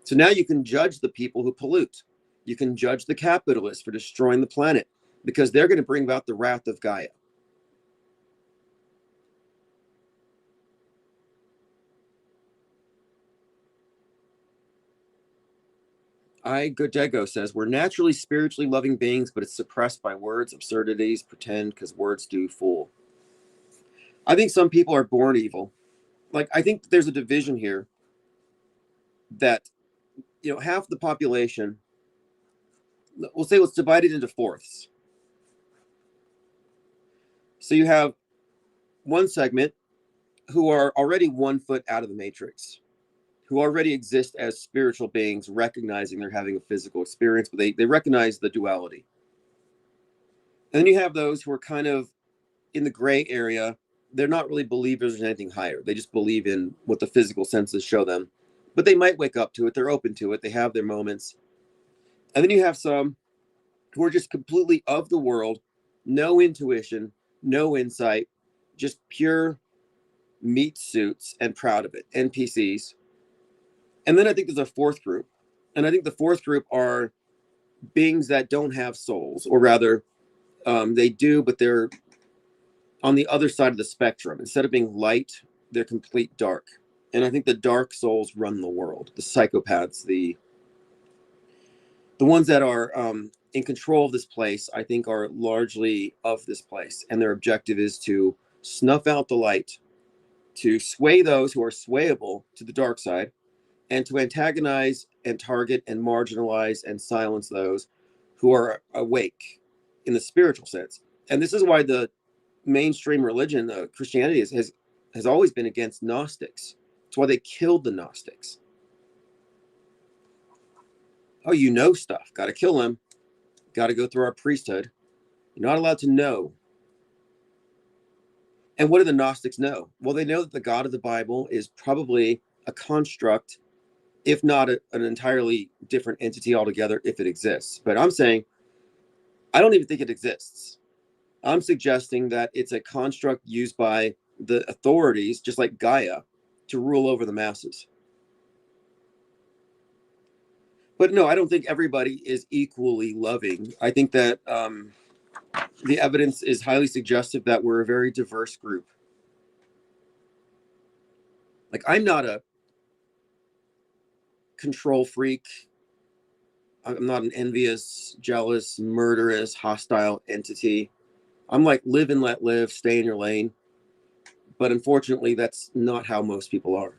So now you can judge the people who pollute. You can judge the capitalists for destroying the planet, because they're going to bring about the wrath of Gaia. Godego says, we're naturally spiritually loving beings, but it's suppressed by words, absurdities, pretend, because words do fool. I think some people are born evil. Like, I think there's a division here that, half the population we'll say let's divide it into fourths. So you have one segment who are already 1 foot out of the matrix, who already exist as spiritual beings, recognizing they're having a physical experience, but they recognize the duality. And then you have those who are kind of in the gray area. They're not really believers in anything higher. They just believe in what the physical senses show them, but they might wake up to it. They're open to it. They have their moments. And then you have some who are just completely of the world, no intuition, no insight, just pure meat suits and proud of it, NPCs. And then I think there's a fourth group. And I think the fourth group are beings that don't have souls, or rather, they do, but they're on the other side of the spectrum. Instead of being light, they're complete dark. And I think the dark souls run the world. The psychopaths, the ones that are in control of this place, I think are largely of this place. And their objective is to snuff out the light, to sway those who are swayable to the dark side, and to antagonize and target and marginalize and silence those who are awake in the spiritual sense. And this is why the mainstream religion, Christianity, has always been against Gnostics. It's why they killed the Gnostics. Oh, you know stuff. Got to kill them. Got to go through our priesthood. You're not allowed to know. And what do the Gnostics know? Well, they know that the God of the Bible is probably a construct, if not an entirely different entity altogether, if it exists. But I'm saying, I don't even think it exists. I'm suggesting that it's a construct used by the authorities, just like Gaia, to rule over the masses. But no, I don't think everybody is equally loving. I think that the evidence is highly suggestive that we're a very diverse group. Like, I'm not a control freak. I'm not an envious, jealous, murderous, hostile entity. I'm like, live and let live, stay in your lane. But unfortunately, that's not how most people are.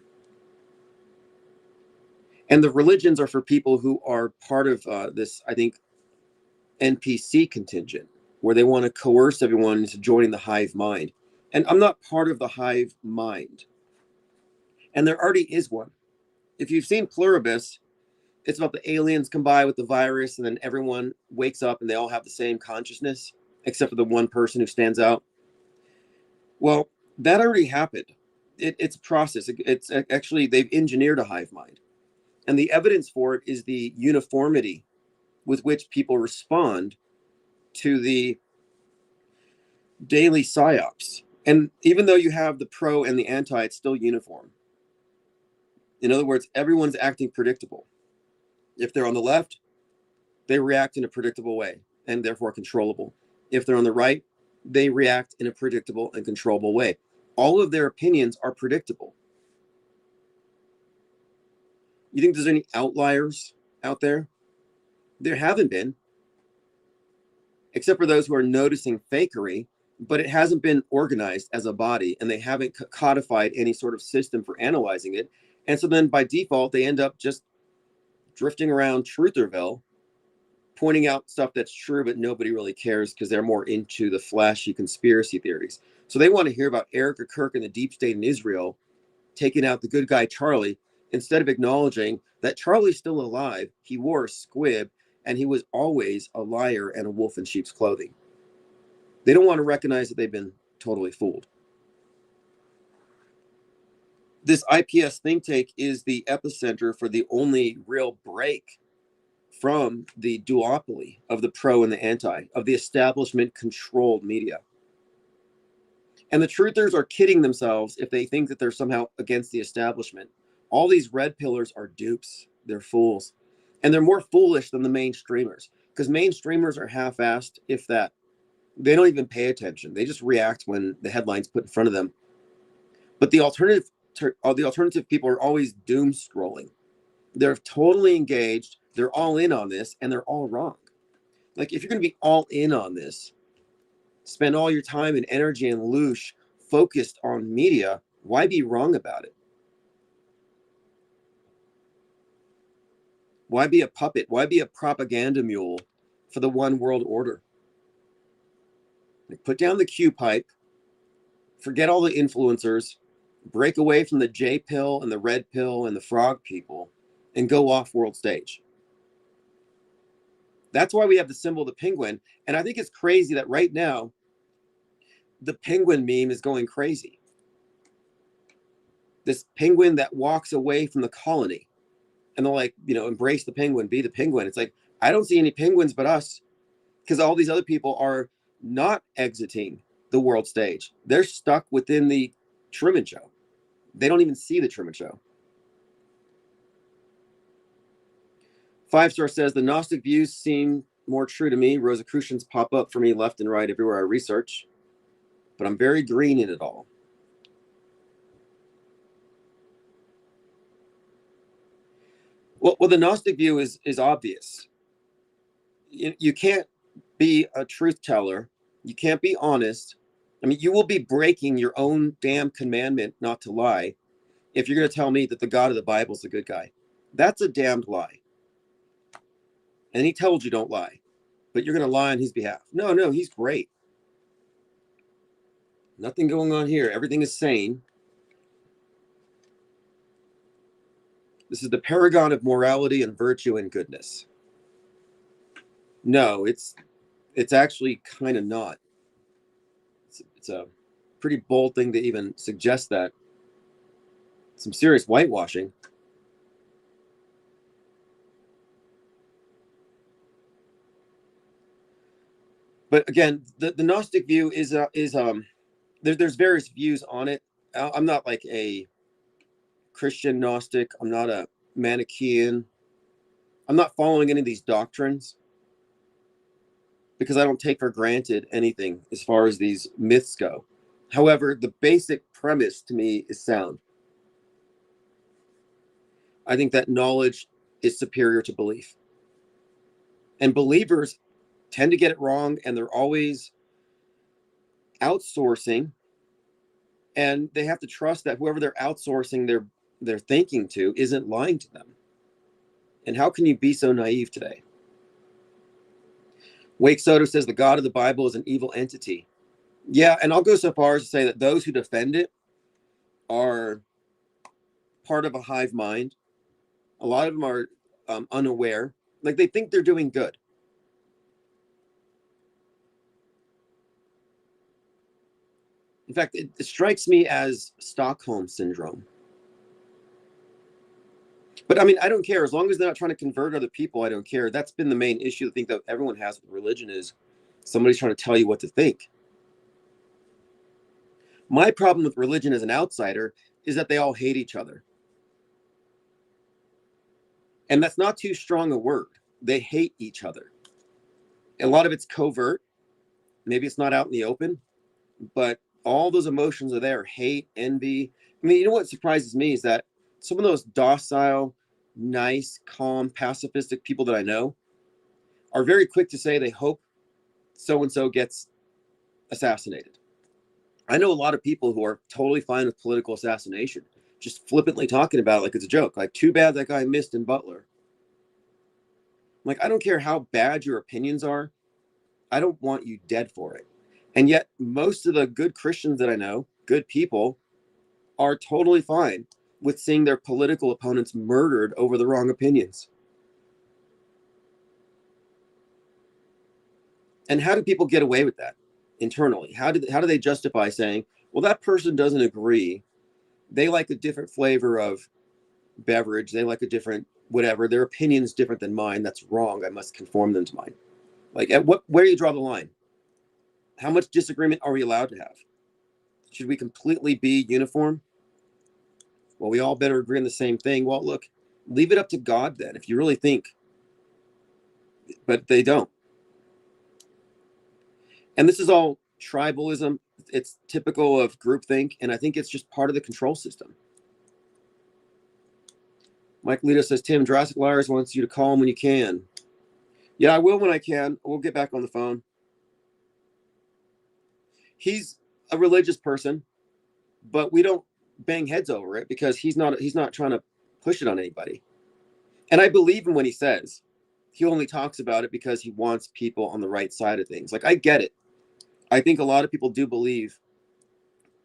And the religions are for people who are part of this, I think, NPC contingent, where they want to coerce everyone into joining the hive mind. And I'm not part of the hive mind. And there already is one. If you've seen Pluribus, it's about the aliens come by with the virus, and then everyone wakes up and they all have the same consciousness, except for the one person who stands out. Well, that already happened. It's a process. It's actually, they've engineered a hive mind. And the evidence for it is the uniformity with which people respond to the daily psyops. And even though you have the pro and the anti, it's still uniform. In other words, everyone's acting predictable. If they're on the left, they react in a predictable way and therefore controllable. If they're on the right, they react in a predictable and controllable way. All of their opinions are predictable. You think there's any outliers out there? There haven't been, except for those who are noticing fakery, but it hasn't been organized as a body, and they haven't codified any sort of system for analyzing it. And so then by default, they end up just drifting around Trutherville, pointing out stuff that's true, but nobody really cares because they're more into the flashy conspiracy theories. So they want to hear about Erica Kirk and the deep state in Israel taking out the good guy Charlie, instead of acknowledging that Charlie's still alive. He wore a squib, and he was always a liar and a wolf in sheep's clothing. They don't want to recognize that they've been totally fooled. This IPS think tank is the epicenter for the only real break from the duopoly of the pro and the anti, of the establishment-controlled media. And the truthers are kidding themselves if they think that they're somehow against the establishment. All these red pillars are dupes. They're fools. And they're more foolish than the mainstreamers, because mainstreamers are half-assed, if that. They don't even pay attention. They just react when the headline's put in front of them. But the alternative people are always doom scrolling. They're totally engaged. They're all in on this, and they're all wrong. Like, if you're going to be all in on this, spend all your time and energy and loosh focused on media, why be wrong about it? Why be a puppet? Why be a propaganda mule for the one world order. Like, put down the Q pipe, forget all the influencers, break away from the J pill and the red pill and the frog people, and go off world stage. That's why we have the symbol of the penguin. And I think it's crazy that right now, the penguin meme is going crazy. This penguin that walks away from the colony, and they're like, embrace the penguin, be the penguin. It's like, I don't see any penguins but us, because all these other people are not exiting the world stage. They're stuck within the Truman Show. They don't even see the Truman Show. 5-star says, the Gnostic views seem more true to me. Rosicrucians pop up for me left and right everywhere I research, but I'm very green in it all. Well, the Gnostic view is obvious. You can't be a truth teller. You can't be honest. I mean, you will be breaking your own damn commandment not to lie if you're going to tell me that the God of the Bible is a good guy. That's a damned lie. And he told you don't lie, but you're going to lie on his behalf. No, he's great. Nothing going on here. Everything is sane. This is the paragon of morality and virtue and goodness. No, it's actually kind of not. It's a pretty bold thing to even suggest that. Some serious whitewashing. But again, the Gnostic view is there's various views on it. I'm not like a Christian Gnostic. I'm not a Manichaean. I'm not following any of these doctrines because I don't take for granted anything as far as these myths go. However, the basic premise to me is sound. I think that knowledge is superior to belief. And believers tend to get it wrong, and they're always outsourcing, and they have to trust that whoever they're outsourcing their thinking to isn't lying to them. And how can you be so naive today? Wake Soto says the God of the Bible is an evil entity. Yeah, and I'll go so far as to say that those who defend it are part of a hive mind. A lot of them are unaware. Like, they think they're doing good. In fact, it strikes me as Stockholm syndrome. But I mean, I don't care. As long as they're not trying to convert other people, I don't care. That's been the main issue I think that everyone has with religion, is somebody's trying to tell you what to think. My problem with religion as an outsider is that they all hate each other. And that's not too strong a word. They hate each other. A lot of it's covert. Maybe it's not out in the open, but all those emotions are there. Hate, envy. I mean, you know what surprises me is that some of those docile, nice, calm, pacifistic people that I know are very quick to say they hope so-and-so gets assassinated. I know a lot of people who are totally fine with political assassination, just flippantly talking about it like it's a joke. Like, too bad that guy missed in Butler. Like, I don't care how bad your opinions are. I don't want you dead for it. And yet most of the good Christians that I know, good people, are totally fine with seeing their political opponents murdered over the wrong opinions. And how do people get away with that internally? How do they justify saying, well, that person doesn't agree. They like a different flavor of beverage. They like a different whatever. Their opinion's different than mine. That's wrong. I must conform them to mine. Like, where do you draw the line? How much disagreement are we allowed to have? Should we completely be uniform? Well, we all better agree on the same thing. Well, look, leave it up to God then, if you really think. But they don't. And this is all tribalism. It's typical of groupthink, and I think it's just part of the control system. Mike Lito says, Tim, Jurassic Liars wants you to call him when you can. Yeah, I will when I can. We'll get back on the phone. He's a religious person, but we don't bang heads over it because he's not trying to push it on anybody. And I believe him when he says he only talks about it because he wants people on the right side of things. Like, I get it. I think a lot of people do believe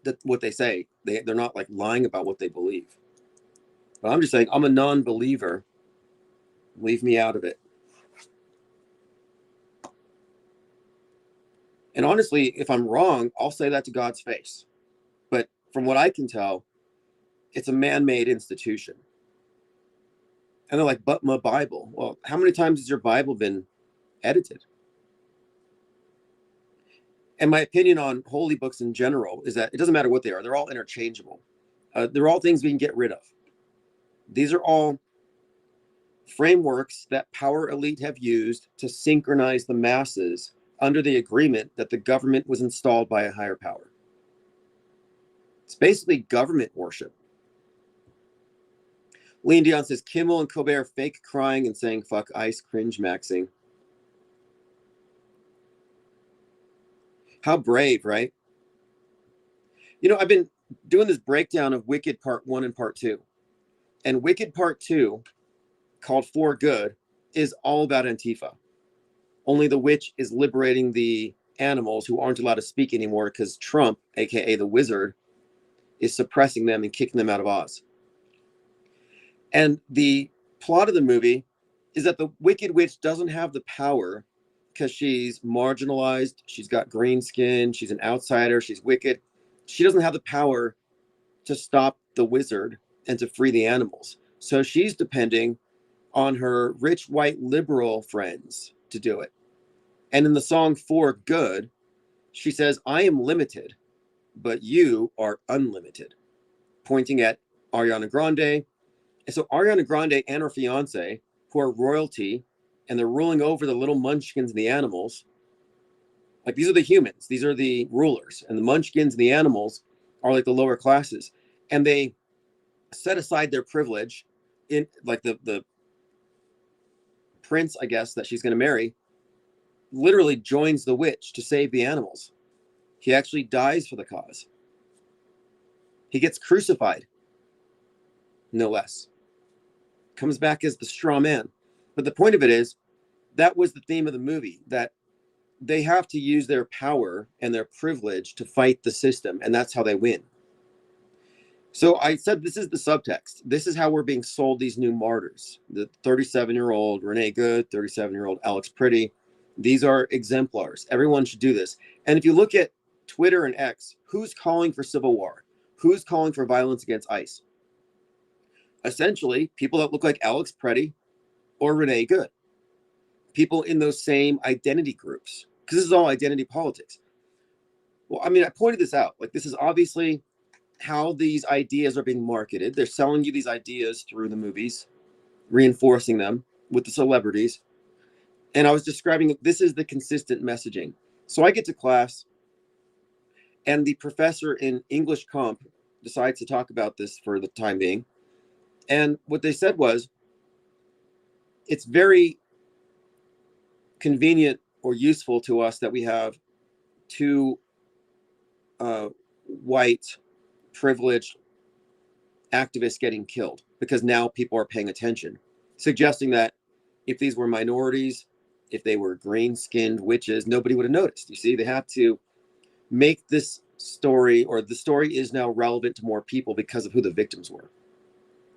that what they say, they're not like lying about what they believe. But I'm just saying, I'm a non-believer. Leave me out of it. And honestly, if I'm wrong, I'll say that to God's face. But from what I can tell, it's a man-made institution. And they're like, but my Bible. Well, how many times has your Bible been edited? And my opinion on holy books in general is that it doesn't matter what they are. They're all interchangeable. They're all things we can get rid of. These are all frameworks that power elite have used to synchronize the masses under the agreement that the government was installed by a higher power. It's basically government worship. Lean Dion says, Kimmel and Colbert fake crying and saying, fuck ICE, cringe maxing. How brave, right? You know, I've been doing this breakdown of Wicked Part 1 and Part 2. And Wicked Part 2, called For Good, is all about Antifa. Only the witch is liberating the animals who aren't allowed to speak anymore because Trump, aka the wizard, is suppressing them and kicking them out of Oz. And the plot of the movie is that the Wicked Witch doesn't have the power because she's marginalized, she's got green skin, she's an outsider, she's wicked. She doesn't have the power to stop the wizard and to free the animals. So she's depending on her rich white liberal friends to do it. And in the song For Good, she says, I am limited, but you are unlimited, pointing at Ariana Grande. And so Ariana Grande and her fiance, who are royalty, and they're ruling over the little munchkins and the animals. Like, these are the humans, these are the rulers, and the munchkins and the animals are like the lower classes. And they set aside their privilege in, like, the prince, I guess, that she's going to marry literally joins the witch to save the animals. He actually dies for the cause. He gets crucified, no less. Comes back as the straw man. But the point of it is, that was the theme of the movie, that they have to use their power and their privilege to fight the system, and that's how they win. So I said, this is the subtext. This is how we're being sold these new martyrs. The 37-year-old Renee Good, 37-year-old Alex Pretty. These are exemplars. Everyone should do this. And if you look at Twitter and X, who's calling for civil war? Who's calling for violence against ICE? Essentially, people that look like Alex Pretty or Renee Good. People in those same identity groups. Because this is all identity politics. Well, I mean, I pointed this out. Like, this is obviously how these ideas are being marketed. They're selling you these ideas through the movies, reinforcing them with the celebrities. And I was describing, this is the consistent messaging. So I get to class, and the professor in English Comp decides to talk about this for the time being. And what they said was, it's very convenient or useful to us that we have two white privileged activists getting killed, because now people are paying attention, suggesting that if these were minorities, if they were green-skinned witches, nobody would have noticed. You see, they have to make this story, or the story is now relevant to more people because of who the victims were.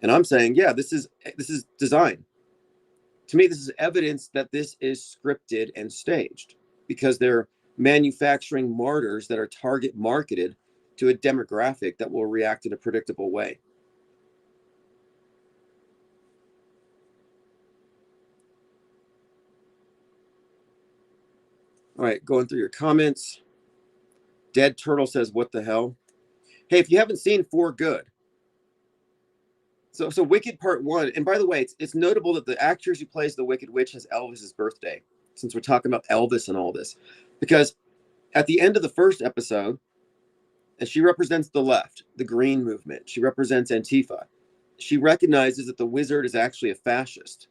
And I'm saying, yeah, this is design. To me, this is evidence that this is scripted and staged, because they're manufacturing martyrs that are target marketed to a demographic that will react in a predictable way. All right, going through your comments. Dead Turtle says, what the hell? Hey, if you haven't seen For Good, so Wicked Part 1, and by the way, it's notable that the actress who plays the Wicked Witch has Elvis's birthday, since we're talking about Elvis and all this, because at the end of the first episode, and she represents the left, the green movement, she represents Antifa. She recognizes that the wizard is actually a fascist,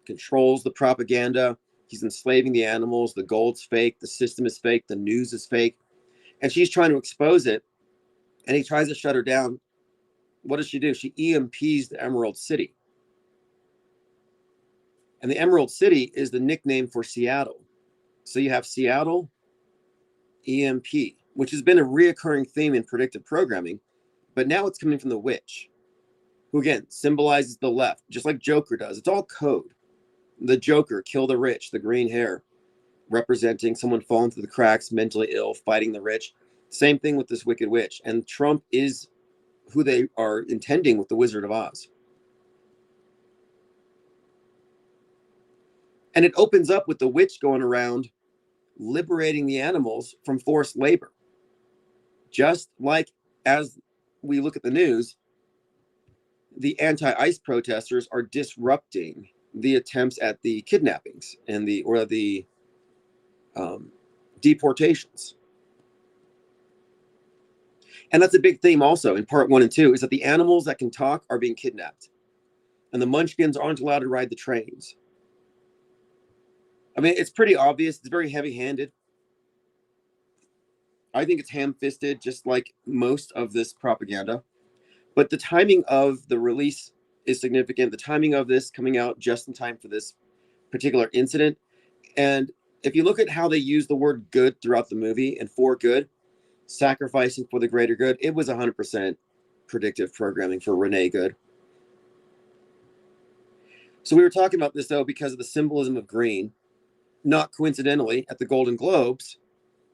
controls the propaganda, he's enslaving the animals, the gold's fake, the system is fake, the news is fake, and she's trying to expose it, and he tries to shut her down. What does she do? She EMPs the Emerald City. And the Emerald City is the nickname for Seattle. So you have Seattle EMP, which has been a reoccurring theme in predictive programming, but now it's coming from the witch, who again symbolizes the left, just like Joker does. It's all code. The Joker, kill the rich, the green hair, representing someone falling through the cracks, mentally ill, fighting the rich. Same thing with this wicked witch. And Trump is who they are intending with the Wizard of Oz. And it opens up with the witch going around liberating the animals from forced labor. Just like as we look at the news, the anti-ICE protesters are disrupting the attempts at the kidnappings and the deportations. And that's a big theme also in part 1 and 2, is that the animals that can talk are being kidnapped. And the munchkins aren't allowed to ride the trains. I mean, it's pretty obvious. It's very heavy-handed. I think it's ham-fisted, just like most of this propaganda. But the timing of the release is significant. The timing of this coming out just in time for this particular incident. And if you look at how they use the word good throughout the movie and for good, sacrificing for the greater good, it was 100% predictive programming for Renee Good. So we were talking about this, though, because of the symbolism of green. Not coincidentally, at the Golden Globes,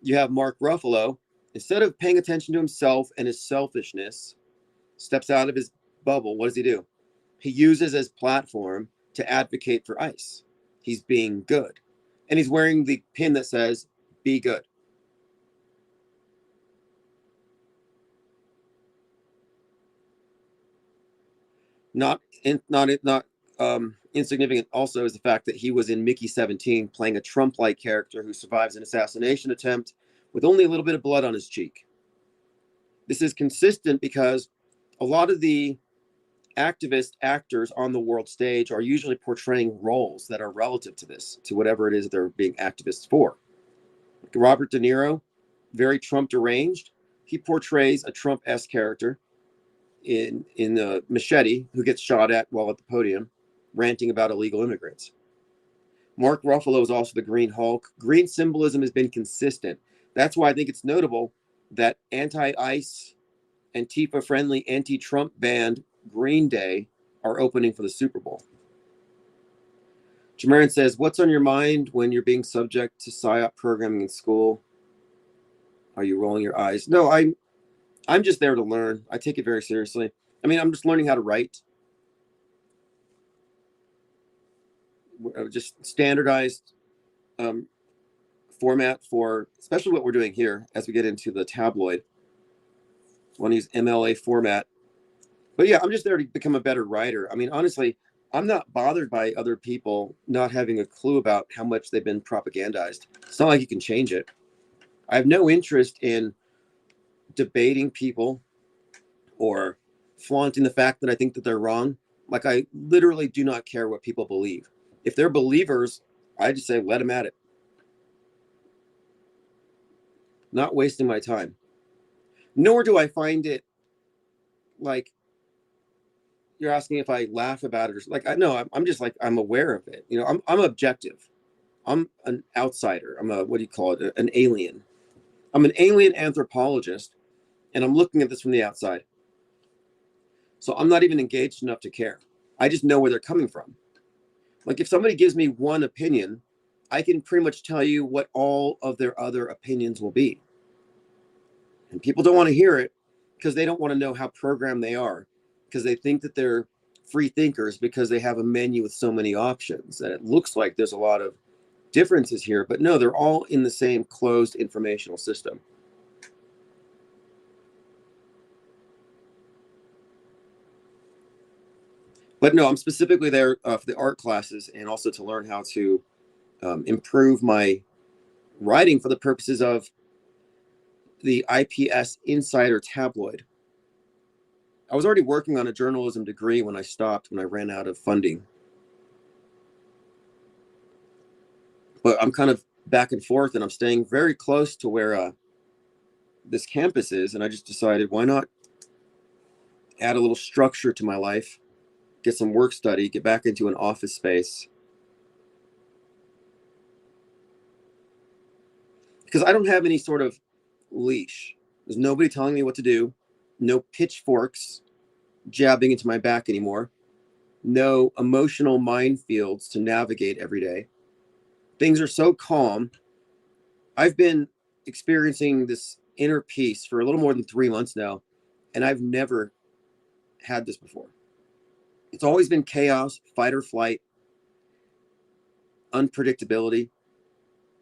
you have Mark Ruffalo, instead of paying attention to himself and his selfishness, steps out of his bubble. What does he do? He uses his platform to advocate for ICE. He's being good. And he's wearing the pin that says, be good. Not insignificant also is the fact that he was in Mickey 17 playing a Trump-like character who survives an assassination attempt with only a little bit of blood on his cheek. This is consistent because a lot of the activist actors on the world stage are usually portraying roles that are relative to this, to whatever it is they're being activists for. Like Robert De Niro, very Trump deranged. He portrays a Trump-esque character in Machete, who gets shot at while at the podium, ranting about illegal immigrants. Mark Ruffalo is also the Green Hulk. Green symbolism has been consistent. That's why I think it's notable that anti-ICE, Antifa-friendly, anti-Trump band Green Day are opening for the Super Bowl. Jamarin says, what's on your mind when you're being subject to PSYOP programming in school? Are you rolling your eyes? No, I'm just there to learn. I take it very seriously. I mean, I'm just learning how to write. Just standardized format for, especially what we're doing here as we get into the tabloid. I want to use MLA format. But yeah, I'm just there to become a better writer. I mean, honestly, I'm not bothered by other people not having a clue about how much they've been propagandized. It's not like you can change it. I have no interest in debating people or flaunting the fact that I think that they're wrong. Like, I literally do not care what people believe. If they're believers, I just say, let them at it. Not wasting my time. Nor do I find it like you're asking if I laugh about it or like, I know I'm just like, I'm aware of it. You know, I'm objective. I'm an outsider. I'm a, what do you call it? An alien. I'm an alien anthropologist, and I'm looking at this from the outside. So I'm not even engaged enough to care. I just know where they're coming from. Like, if somebody gives me one opinion, I can pretty much tell you what all of their other opinions will be. And people don't want to hear it because they don't want to know how programmed they are, because they think that they're free thinkers because they have a menu with so many options. And it looks like there's a lot of differences here, but no, they're all in the same closed informational system. But no, I'm specifically there for the art classes and also to learn how to improve my writing for the purposes of the IPS Insider tabloid. I was already working on a journalism degree when I stopped, when I ran out of funding. But I'm kind of back and forth, and I'm staying very close to where this campus is. And I just decided, why not add a little structure to my life, get some work study, get back into an office space, because I don't have any sort of leash. There's nobody telling me what to do, no pitchforks jabbing into my back anymore, no emotional minefields to navigate every day. Things are so calm. I've been experiencing this inner peace for a little more than 3 months now, and I've never had this before. It's always been chaos, fight or flight, unpredictability,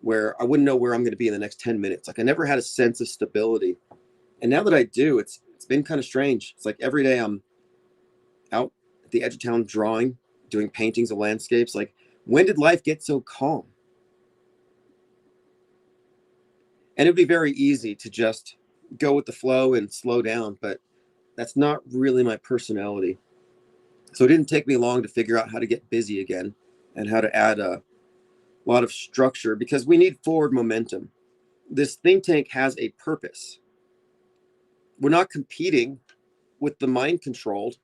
where I wouldn't know where I'm going to be in the next 10 minutes. Like I never had a sense of stability. And now that I do, it's been kind of strange. It's like every day I'm out at the edge of town drawing, doing paintings of landscapes. Like, when did life get so calm? And it'd be very easy to just go with the flow and slow down, but that's not really my personality. So it didn't take me long to figure out how to get busy again and how to add a lot of structure, because we need forward momentum. This think tank has a purpose. We're not competing with the mind controlled.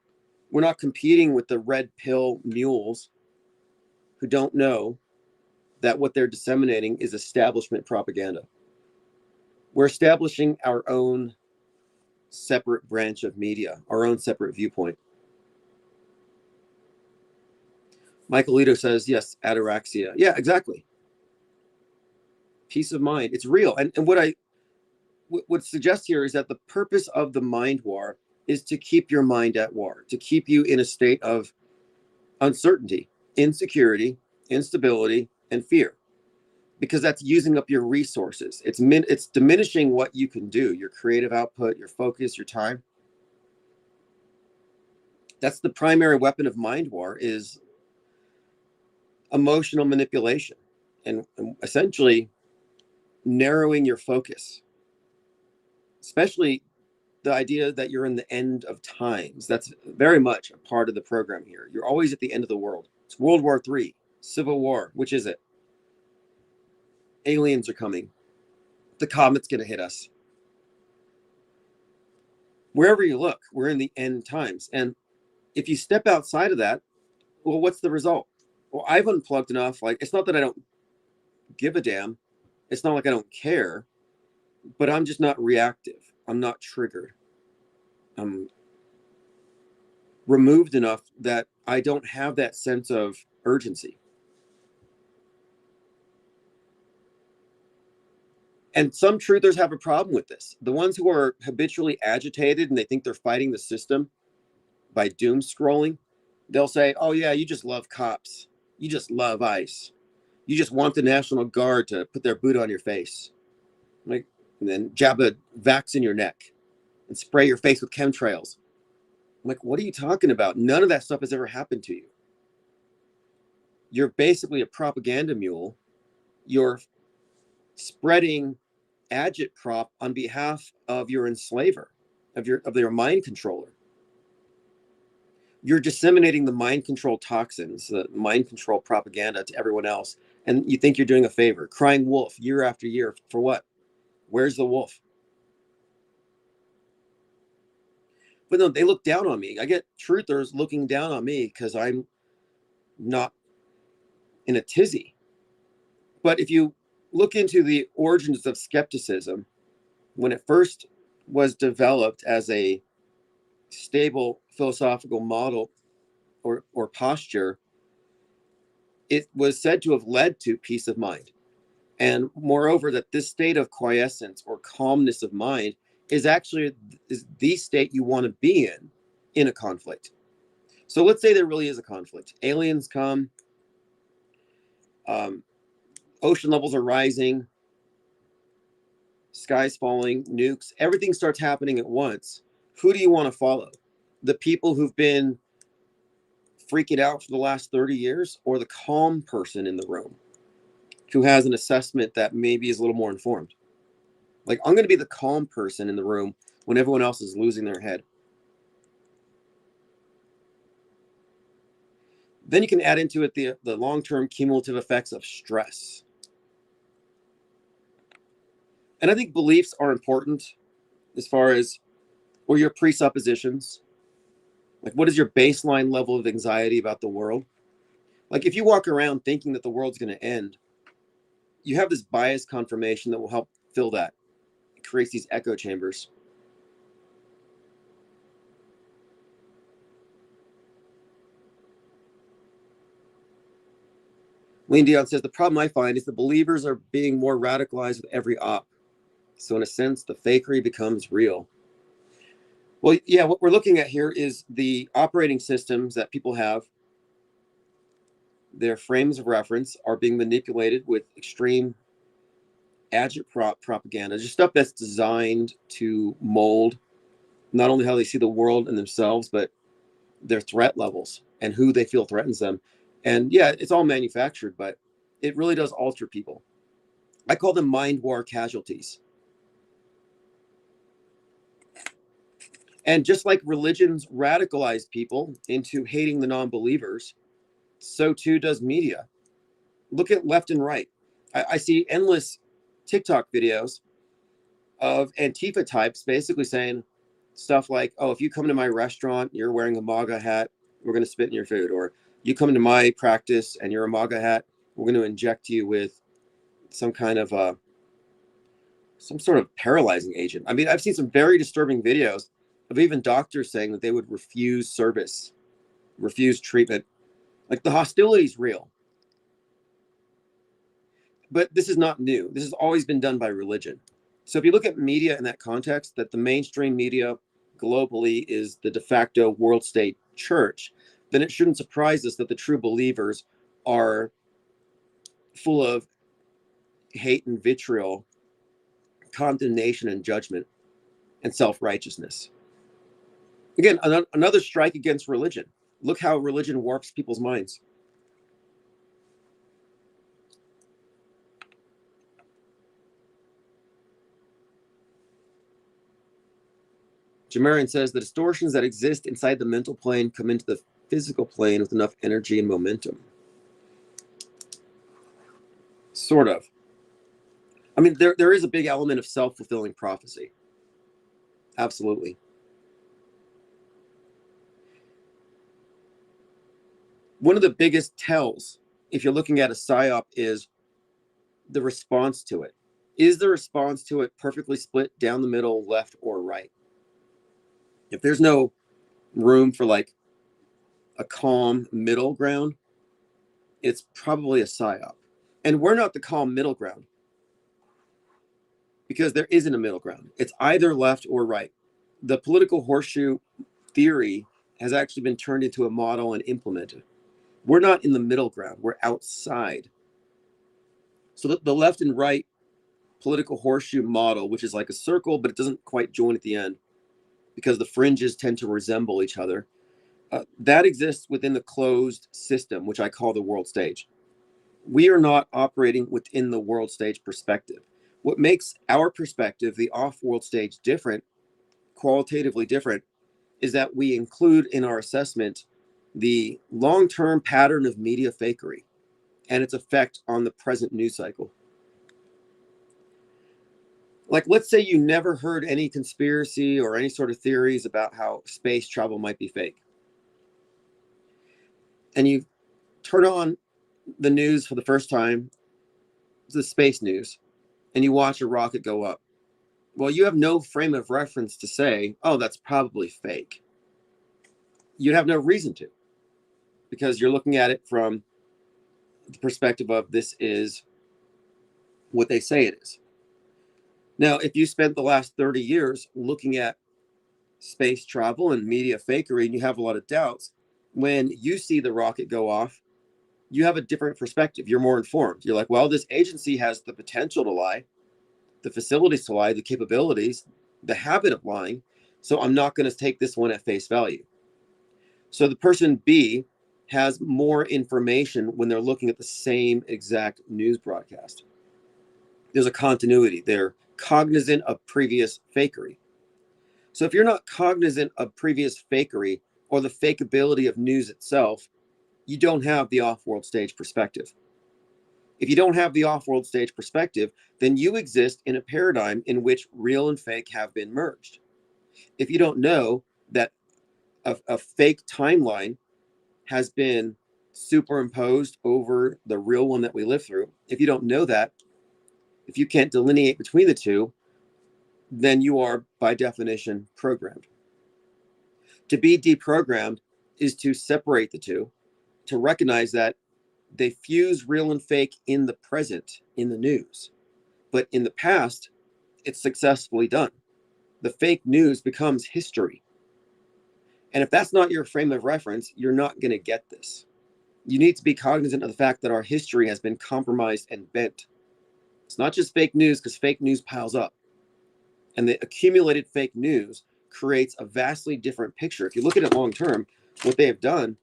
We're not competing with the red pill mules who don't know that what they're disseminating is establishment propaganda. We're establishing our own separate branch of media, our own separate viewpoint. Michael Lito says, yes, ataraxia. Yeah, exactly. Peace of mind. It's real. And what I would suggest here is that the purpose of the mind war is to keep your mind at war, to keep you in a state of uncertainty, insecurity, instability, and fear, because that's using up your resources. It's diminishing what you can do, your creative output, your focus, your time. That's the primary weapon of mind war, is emotional manipulation and essentially narrowing your focus, especially the idea that you're in the end of times. That's very much a part of the program here. You're always at the end of the world. It's World War III, Civil War. Which is it? Aliens are coming. The comet's going to hit us. Wherever you look, we're in the end times. And if you step outside of that, well, what's the result? Well, I've unplugged enough. Like, it's not that I don't give a damn. It's not like I don't care, but I'm just not reactive. I'm not triggered. I'm removed enough that I don't have that sense of urgency. And some truthers have a problem with this. The ones who are habitually agitated and they think they're fighting the system by doom scrolling, they'll say, oh yeah, you just love cops. You just love ICE. You just want the National Guard to put their boot on your face. Like, and then jab a vax in your neck and spray your face with chemtrails. I'm like, what are you talking about? None of that stuff has ever happened to you. You're basically a propaganda mule. You're spreading agitprop on behalf of your enslaver, of your mind controller. You're disseminating the mind control toxins, the mind control propaganda to everyone else, and you think you're doing a favor, crying wolf year after year. For what? Where's the wolf? But no, they look down on me. I get truthers looking down on me because I'm not in a tizzy. But if you look into the origins of skepticism, when it first was developed as a stable philosophical model or posture, it was said to have led to peace of mind. And moreover, that this state of quiescence or calmness of mind is actually the state you want to be in a conflict. So let's say there really is a conflict. Aliens come, ocean levels are rising, skies falling, nukes, everything starts happening at once. Who do you want to follow? The people who've been freaking out for the last 30 years, or the calm person in the room who has an assessment that maybe is a little more informed? Like, I'm going to be the calm person in the room when everyone else is losing their head. Then you can add into it the long-term cumulative effects of stress. And I think beliefs are important as far as, or your presuppositions. Like, what is your baseline level of anxiety about the world? Like, if you walk around thinking that the world's going to end, you have this bias confirmation that will help fill that. It creates these echo chambers. Lean Dion says, the problem I find is the believers are being more radicalized with every op. So in a sense, the fakery becomes real. Well, yeah, what we're looking at here is the operating systems that people have. Their frames of reference are being manipulated with extreme agit propaganda, just stuff that's designed to mold not only how they see the world and themselves, but their threat levels and who they feel threatens them. And yeah, it's all manufactured, but it really does alter people. I call them mind war casualties. And just like religions radicalize people into hating the non-believers, so too does media. Look at left and right. I see endless TikTok videos of Antifa types basically saying stuff like, oh, if you come to my restaurant, you're wearing a MAGA hat, we're going to spit in your food. Or you come to my practice and you're a MAGA hat, we're going to inject you with some kind of some sort of paralyzing agent. I mean, I've seen some very disturbing videos of even doctors saying that they would refuse service, refuse treatment. Like, the hostility is real. But this is not new. This has always been done by religion. So if you look at media in that context, that the mainstream media globally is the de facto world state church, then it shouldn't surprise us that the true believers are full of hate and vitriol, condemnation and judgment, and self-righteousness. Again, another strike against religion. Look how religion warps people's minds. Jamarian says the distortions that exist inside the mental plane come into the physical plane with enough energy and momentum. Sort of. I mean, there is a big element of self-fulfilling prophecy. Absolutely. One of the biggest tells, if you're looking at a psyop, is the response to it. Is the response to it perfectly split down the middle, left or right? If there's no room for like a calm middle ground, it's probably a psyop. And we're not the calm middle ground, because there isn't a middle ground. It's either left or right. The political horseshoe theory has actually been turned into a model and implemented. We're not in the middle ground. We're outside. So the left and right political horseshoe model, which is like a circle, but it doesn't quite join at the end because the fringes tend to resemble each other, that exists within the closed system, which I call the world stage. We are not operating within the world stage perspective. What makes our perspective, the off-world stage, different, qualitatively different, is that we include in our assessment the long-term pattern of media fakery and its effect on the present news cycle. Like, let's say you never heard any conspiracy or any sort of theories about how space travel might be fake. And you turn on the news for the first time, the space news, and you watch a rocket go up. Well, you have no frame of reference to say, oh, that's probably fake. You'd have no reason to, because you're looking at it from the perspective of this is what they say it is. Now, if you spent the last 30 years looking at space travel and media fakery and you have a lot of doubts, when you see the rocket go off, you have a different perspective. You're more informed. You're like, well, this agency has the potential to lie, the facilities to lie, the capabilities, the habit of lying. So I'm not going to take this one at face value. So the person B has more information when they're looking at the same exact news broadcast. There's a continuity. They're cognizant of previous fakery. So if you're not cognizant of previous fakery or the fakeability of news itself, you don't have the off-world stage perspective. If you don't have the off-world stage perspective, then you exist in a paradigm in which real and fake have been merged. If you don't know that a fake timeline has been superimposed over the real one that we live through, if you don't know that, If you can't delineate between the two, then you are, by definition, programmed. To be deprogrammed is to separate the two, to recognize that they fuse real and fake in the present, in the news. But in the past, it's successfully done. The fake news becomes history. And if that's not your frame of reference, you're not going to get this. You need to be cognizant of the fact that our history has been compromised and bent. It's not just fake news, because fake news piles up. And the accumulated fake news creates a vastly different picture. If you look at it long term, what they have done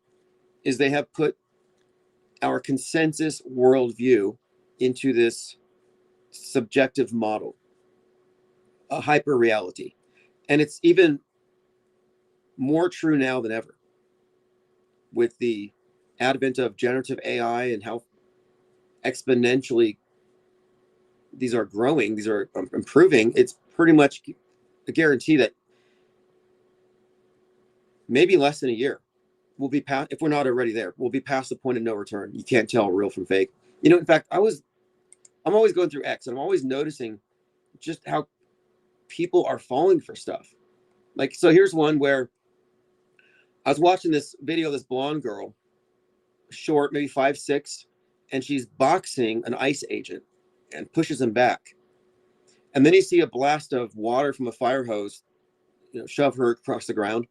is they have put our consensus worldview into this subjective model, a hyper reality. And it's even more true now than ever with the advent of generative AI and how exponentially these are growing, these are improving. It's pretty much a guarantee that maybe less than a year we'll be past, if we're not already there, we'll be past the point of no return. You can't tell real from fake. You know, in fact, I'm always going through X, and I'm always noticing just how people are falling for stuff. Like, so here's one where I was watching this video of this blonde girl, short, maybe 5'6", and she's boxing an ICE agent and pushes him back. And then you see a blast of water from a fire hose, you know, shove her across the ground.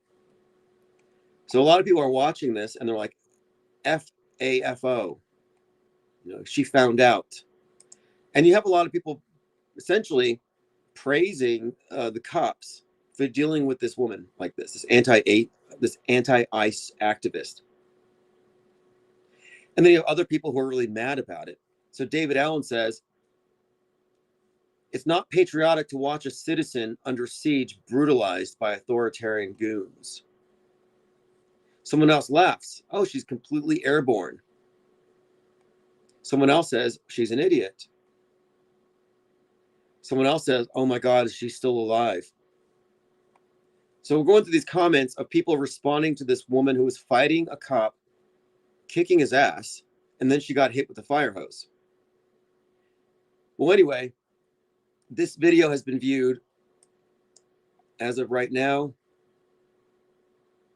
So a lot of people are watching this and they're like, F-A-F-O. You know, she found out. And you have a lot of people essentially praising the cops for dealing with this woman like this anti-ICE activist. And then you have other people who are really mad about it. So David Allen says, it's not patriotic to watch a citizen under siege brutalized by authoritarian goons. Someone else laughs. Oh, she's completely airborne. Someone else says, she's an idiot. Someone else says, oh my God, is she still alive? So we're going through these comments of people responding to this woman who was fighting a cop, kicking his ass, and then she got hit with a fire hose. Well, anyway, this video has been viewed, as of right now,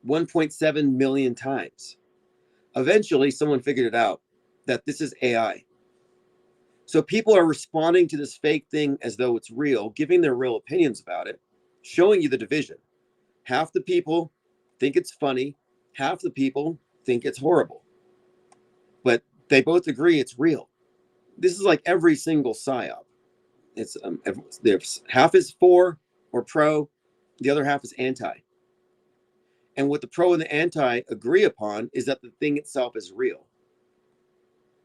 1.7 million times. Eventually, someone figured it out, that this is AI. So people are responding to this fake thing as though it's real, giving their real opinions about it, showing you the division. Half the people think it's funny, half the people think it's horrible. But they both agree it's real. This is like every single psyop. It's half is for or pro, the other half is anti. And what the pro and the anti agree upon is that the thing itself is real.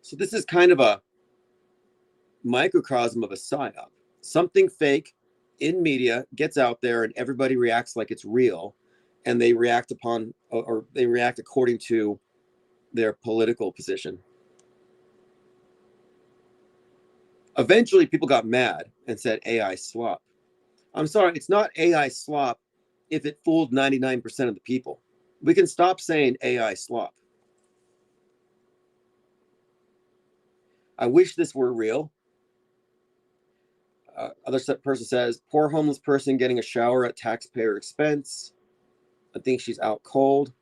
So this is kind of a microcosm of a psyop. Something fake in media gets out there and everybody reacts like it's real, and they react upon, or they react according to their political position. Eventually people got mad and said AI slop. I'm sorry, it's not AI slop if it fooled 99% of the people. We can stop saying AI slop. I wish this were real. Other person says, poor homeless person getting a shower at taxpayer expense. I think she's out cold.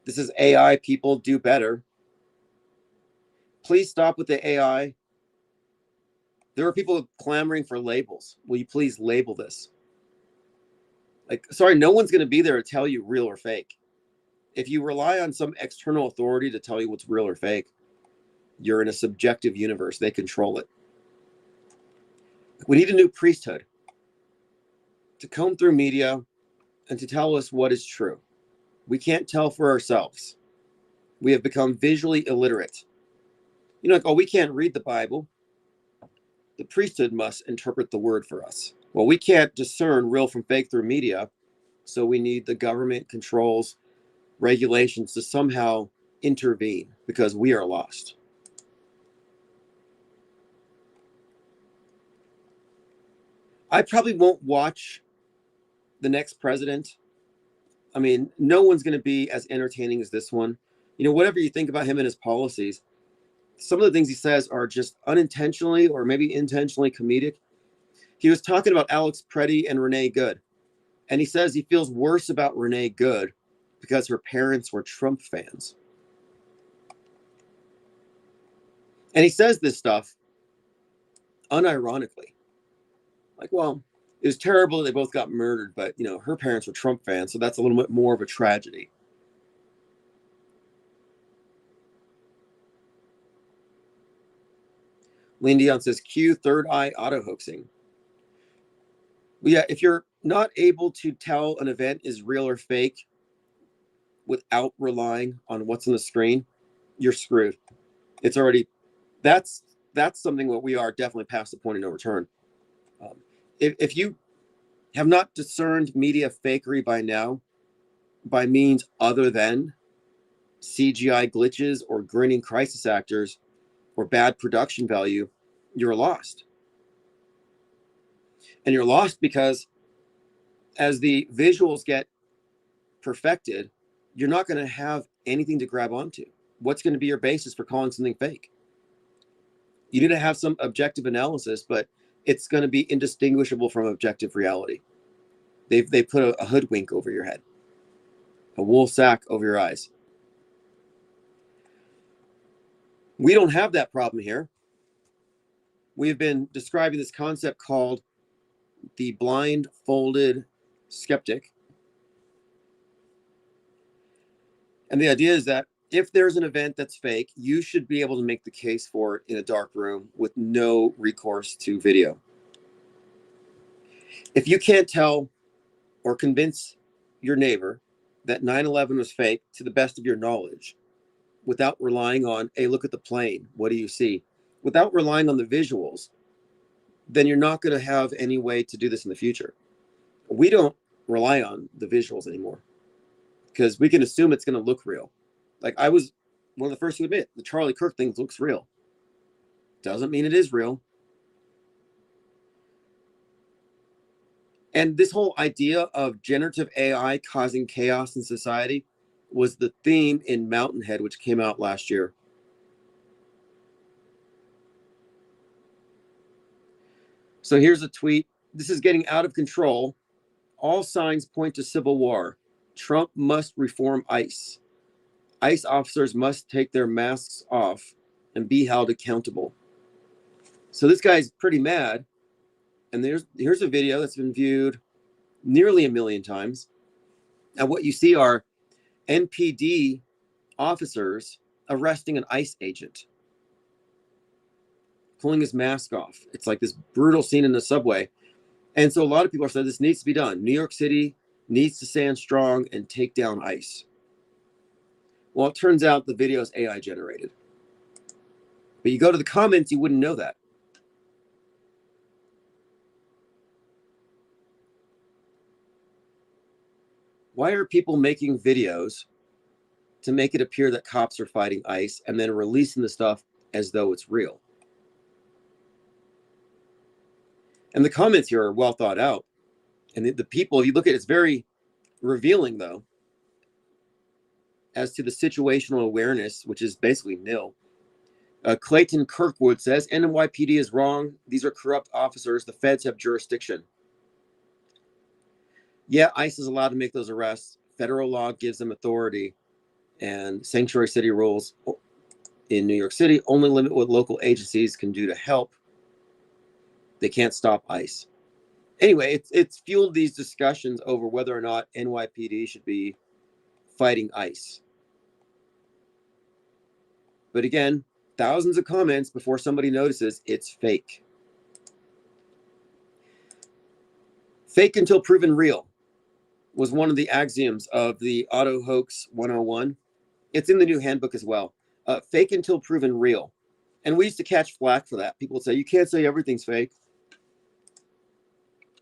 This is AI, people do better. Please stop with the AI. There are people clamoring for labels. Will you please label this? Like, sorry, no one's going to be there to tell you real or fake. If you rely on some external authority to tell you what's real or fake, you're in a subjective universe. They control it. We need a new priesthood to comb through media and to tell us what is true. We can't tell for ourselves. We have become visually illiterate. You know, like, oh, we can't read the Bible. The priesthood must interpret the word for us. Well, we can't discern real from fake through media, so we need the government controls, regulations to somehow intervene because we are lost. I probably won't watch the next president. I mean, no one's going to be as entertaining as this one. You know, whatever you think about him and his policies, some of the things he says are just unintentionally or maybe intentionally comedic. He was talking about Alex Preddy and Renee Good. And he says he feels worse about Renee Good because her parents were Trump fans. And he says this stuff unironically. Like, well, it was terrible they both got murdered, but, you know, her parents were Trump fans, so that's a little bit more of a tragedy. Lean Dion says, Q, third eye auto hoaxing. Well, yeah, if you're not able to tell an event is real or fake without relying on what's on the screen, you're screwed. It's already, that's something that we are definitely past the point of no return. If you have not discerned media fakery by now, by means other than CGI glitches or grinning crisis actors or bad production value, you're lost. And you're lost because as the visuals get perfected, you're not going to have anything to grab onto. What's going to be your basis for calling something fake? You need to have some objective analysis, but it's going to be indistinguishable from objective reality. They put a hoodwink over your head, a wool sack over your eyes. We don't have that problem here. We've been describing this concept called the blindfolded skeptic. And the idea is that if there's an event that's fake, you should be able to make the case for it in a dark room with no recourse to video. If you can't tell or convince your neighbor that 9/11 was fake to the best of your knowledge, without relying on, hey, look at the plane, what do you see? Without relying on the visuals, then you're not going to have any way to do this in the future. We don't rely on the visuals anymore because we can assume it's going to look real. Like, I was one of the first to admit the Charlie Kirk thing looks real. Doesn't mean it is real. And this whole idea of generative AI causing chaos in society was the theme in Mountainhead, which came out last year. So here's a tweet. This is getting out of control. All signs point to civil war. Trump must reform ICE. ICE officers must take their masks off and be held accountable. So this guy's pretty mad. And here's a video that's been viewed nearly 1 million times. And what you see are NPD officers arresting an ICE agent, pulling his mask off. It's like this brutal scene in the subway. And so a lot of people are saying this needs to be done. New York City needs to stand strong and take down ICE. Well, it turns out the video is AI generated. But you go to the comments, you wouldn't know that. Why are people making videos to make it appear that cops are fighting ICE and then releasing the stuff as though it's real? And the comments here are well thought out. And the people, if you look at it, it's very revealing, though, as to the situational awareness, which is basically nil. Clayton Kirkwood says, NYPD is wrong. These are corrupt officers. The feds have jurisdiction. Yeah, ICE is allowed to make those arrests. Federal law gives them authority. And sanctuary city rules in New York City only limit what local agencies can do to help. They can't stop ICE. Anyway, it's fueled these discussions over whether or not NYPD should be fighting ICE. But again, thousands of comments before somebody notices it's fake. Fake until proven real was one of the axioms of the Auto Hoax 101. It's in the new handbook as well. Fake until proven real. And we used to catch flack for that. People would say, you can't say everything's fake.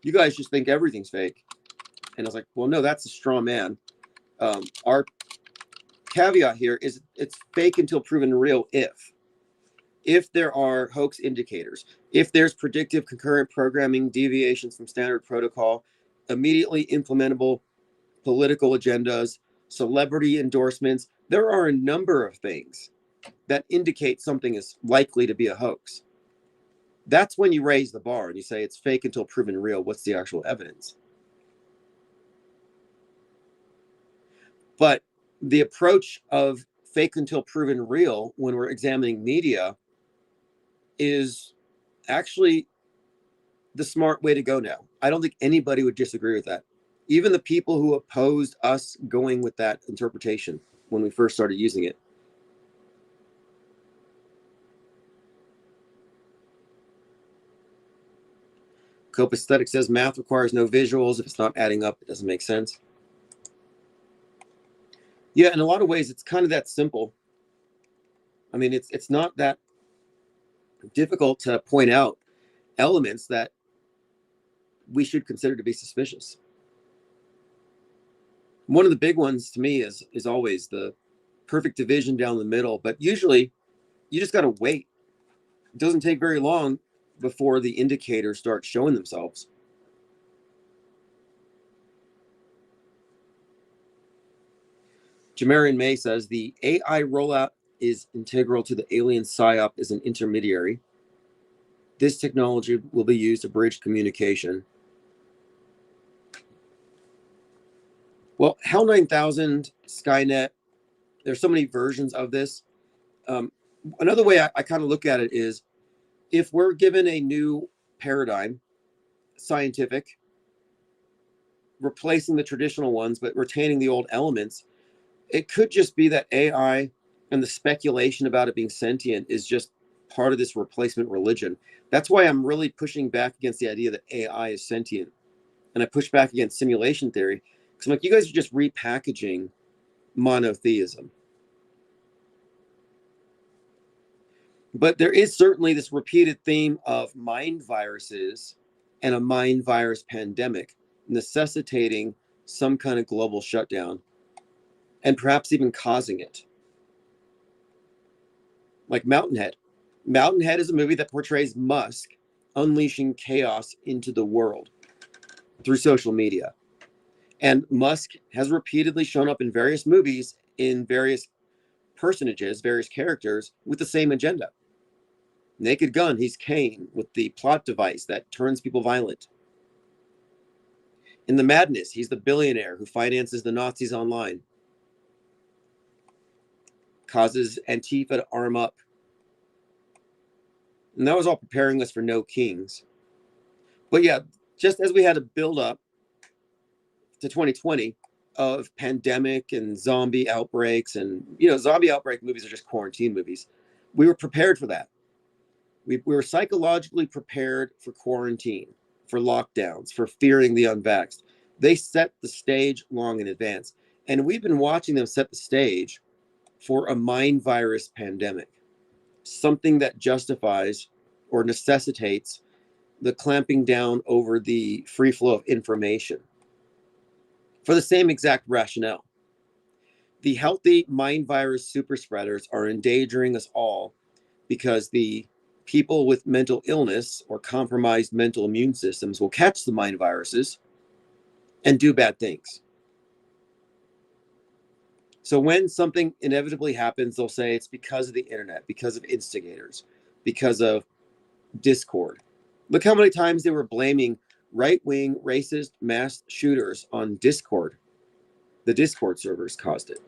You guys just think everything's fake. And I was like, well, no, that's a straw man. Our caveat here is it's fake until proven real if there are hoax indicators, if there's predictive concurrent programming, deviations from standard protocol, immediately implementable political agendas, celebrity endorsements. There are a number of things that indicate something is likely to be a hoax. That's when you raise the bar and you say it's fake until proven real. What's the actual evidence? But the approach of fake until proven real when we're examining media is actually the smart way to go now. I don't think anybody would disagree with that. Even the people who opposed us going with that interpretation when we first started using it. Copaesthetic says math requires no visuals. If it's not adding up, it doesn't make sense. Yeah, in a lot of ways, it's kind of that simple. I mean, it's not that difficult to point out elements that we should consider to be suspicious. One of the big ones to me is always the perfect division down the middle, but usually you just got to wait. It doesn't take very long before the indicators start showing themselves. Jamarian May says the AI rollout is integral to the alien psyop as an intermediary. This technology will be used to bridge communication. Well, HAL 9000, Skynet, there's so many versions of this. Another way I kind of look at it is if we're given a new paradigm, scientific, replacing the traditional ones, but retaining the old elements, it could just be that AI and the speculation about it being sentient is just part of this replacement religion. That's why I'm really pushing back against the idea that AI is sentient. And I push back against simulation theory because I'm like, you guys are just repackaging monotheism. But there is certainly this repeated theme of mind viruses and a mind virus pandemic necessitating some kind of global shutdown and perhaps even causing it. Like Mountainhead. Mountainhead is a movie that portrays Musk unleashing chaos into the world through social media. And Musk has repeatedly shown up in various movies, in various personages, various characters with the same agenda. Naked Gun, he's Kane with the plot device that turns people violent. In The Madness, he's the billionaire who finances the Nazis online, causes Antifa to arm up. And that was all preparing us for No Kings. But yeah, just as we had to build up to 2020 of pandemic and zombie outbreaks, and zombie outbreak movies are just quarantine movies. We were prepared for that. We were psychologically prepared for quarantine, for lockdowns, for fearing the unvaxxed. They set the stage long in advance. And we've been watching them set the stage for a mind virus pandemic, something that justifies or necessitates the clamping down over the free flow of information for the same exact rationale. The healthy mind virus super spreaders are endangering us all because the people with mental illness or compromised mental immune systems will catch the mind viruses and do bad things. So when something inevitably happens, they'll say it's because of the internet, because of instigators, because of Discord. Look how many times they were blaming right-wing racist mass shooters on Discord. The Discord servers caused it.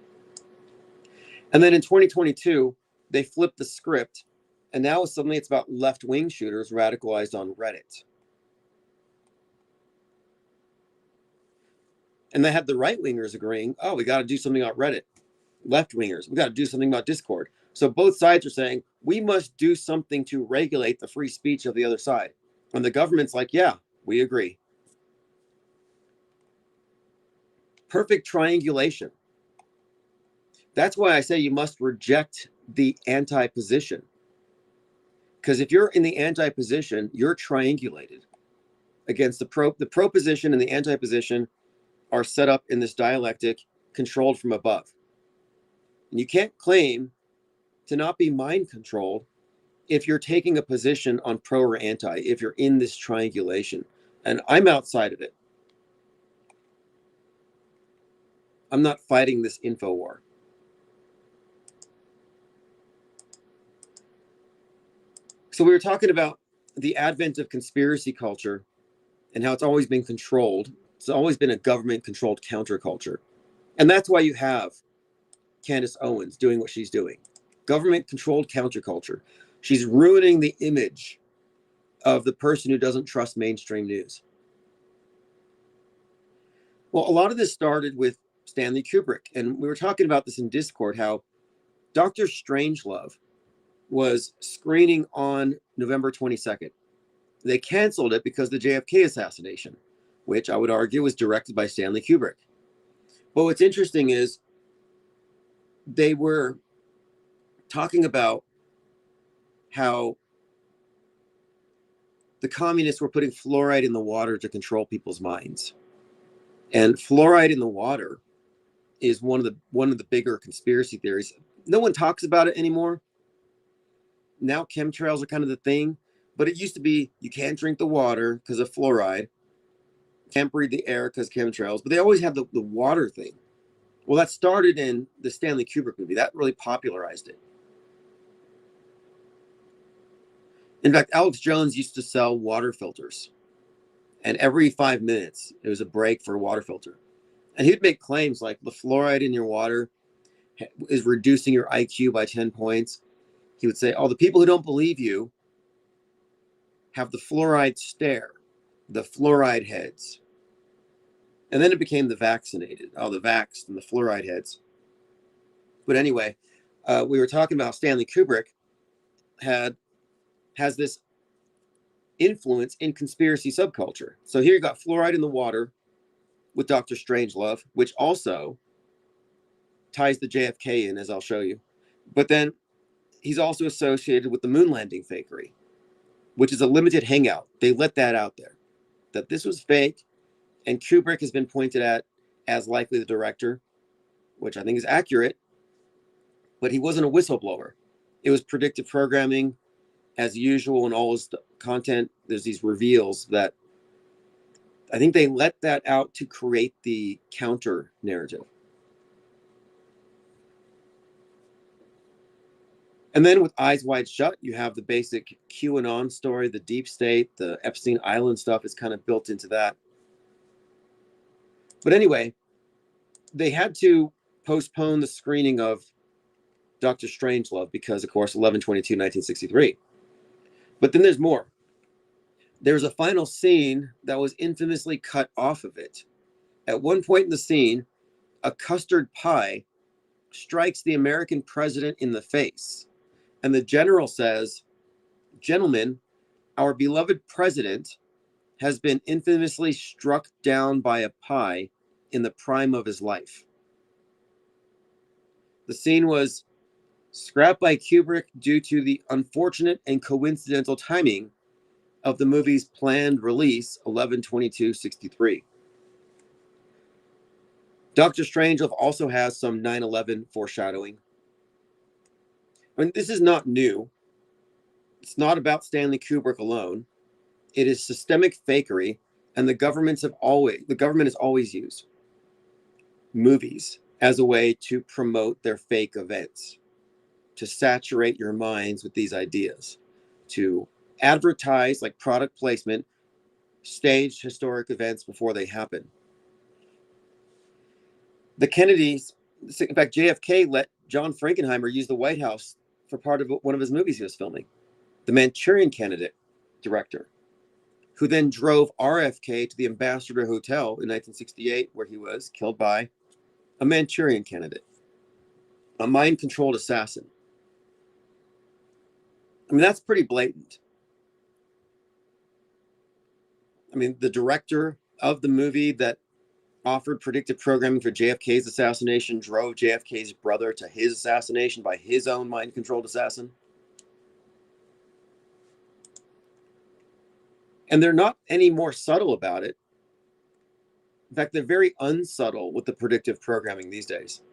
And then in 2022, they flipped the script, and now suddenly it's about left-wing shooters radicalized on Reddit. And they had the right-wingers agreeing, oh, we got to do something about Reddit. Left-wingers, we got to do something about Discord. So both sides are saying, we must do something to regulate the free speech of the other side. And the government's like, yeah, we agree. Perfect triangulation. That's why I say you must reject the anti-position. Because if you're in the anti-position, you're triangulated against the proposition and the anti-position are set up in this dialectic controlled from above. And you can't claim to not be mind controlled if you're taking a position on pro or anti, if you're in this triangulation. And I'm outside of it. I'm not fighting this info war. So we were talking about the advent of conspiracy culture and how it's always been controlled. It's always been a government-controlled counterculture. And that's why you have Candace Owens doing what she's doing. Government-controlled counterculture. She's ruining the image of the person who doesn't trust mainstream news. Well, a lot of this started with Stanley Kubrick. And we were talking about this in Discord, how Dr. Strangelove was screening on November 22nd. They canceled it because of the JFK assassination, which I would argue was directed by Stanley Kubrick. But what's interesting is they were talking about how the communists were putting fluoride in the water to control people's minds. And fluoride in the water is one of the bigger conspiracy theories. No one talks about it anymore. Now chemtrails are kind of the thing, but it used to be you can't drink the water because of fluoride, can't breathe the air because chemtrails, but they always have the water thing. Well, that started in the Stanley Kubrick movie. That really popularized it. In fact, Alex Jones used to sell water filters. And every 5 minutes, it was a break for a water filter. And he'd make claims like the fluoride in your water is reducing your IQ by 10 points. He would say, oh, the people who don't believe you have the fluoride stare, the fluoride heads. And then it became the vaccinated, the vaxxed and the fluoride heads. But anyway, we were talking about Stanley Kubrick has this influence in conspiracy subculture. So here you got fluoride in the water with Dr. Strangelove, which also ties the JFK in, as I'll show you. But then he's also associated with the moon landing fakery, which is a limited hangout. They let that out there, that this was fake. And Kubrick has been pointed at as likely the director, which I think is accurate, but he wasn't a whistleblower. It was predictive programming. As usual in all his content, there's these reveals that I think they let that out to create the counter narrative. And then with Eyes Wide Shut, you have the basic QAnon story, the deep state, the Epstein Island stuff is kind of built into that. But anyway, they had to postpone the screening of Dr. Strangelove because, of course, 11/22/1963. But then there's more. There's a final scene that was infamously cut off of it. At one point in the scene, a custard pie strikes the American president in the face. And the general says, gentlemen, our beloved president has been infamously struck down by a pie in the prime of his life. The scene was scrapped by Kubrick due to the unfortunate and coincidental timing of the movie's planned release, 11/22/63. Doctor Strangelove also has some 9/11 foreshadowing. I mean, this is not new. It's not about Stanley Kubrick alone. It is systemic fakery, and the government has always used movies as a way to promote their fake events, to saturate your minds with these ideas, to advertise, like product placement, staged historic events before they happen. The Kennedys, in fact, JFK let John Frankenheimer use the White House for part of one of his movies he was filming, the Manchurian Candidate director, who then drove RFK to the Ambassador Hotel in 1968, where he was killed by a Manchurian Candidate, a mind-controlled assassin. I mean, that's pretty blatant. I mean, the director of the movie that offered predictive programming for JFK's assassination drove JFK's brother to his assassination by his own mind-controlled assassin. And they're not any more subtle about it. In fact, they're very unsubtle with the predictive programming these days.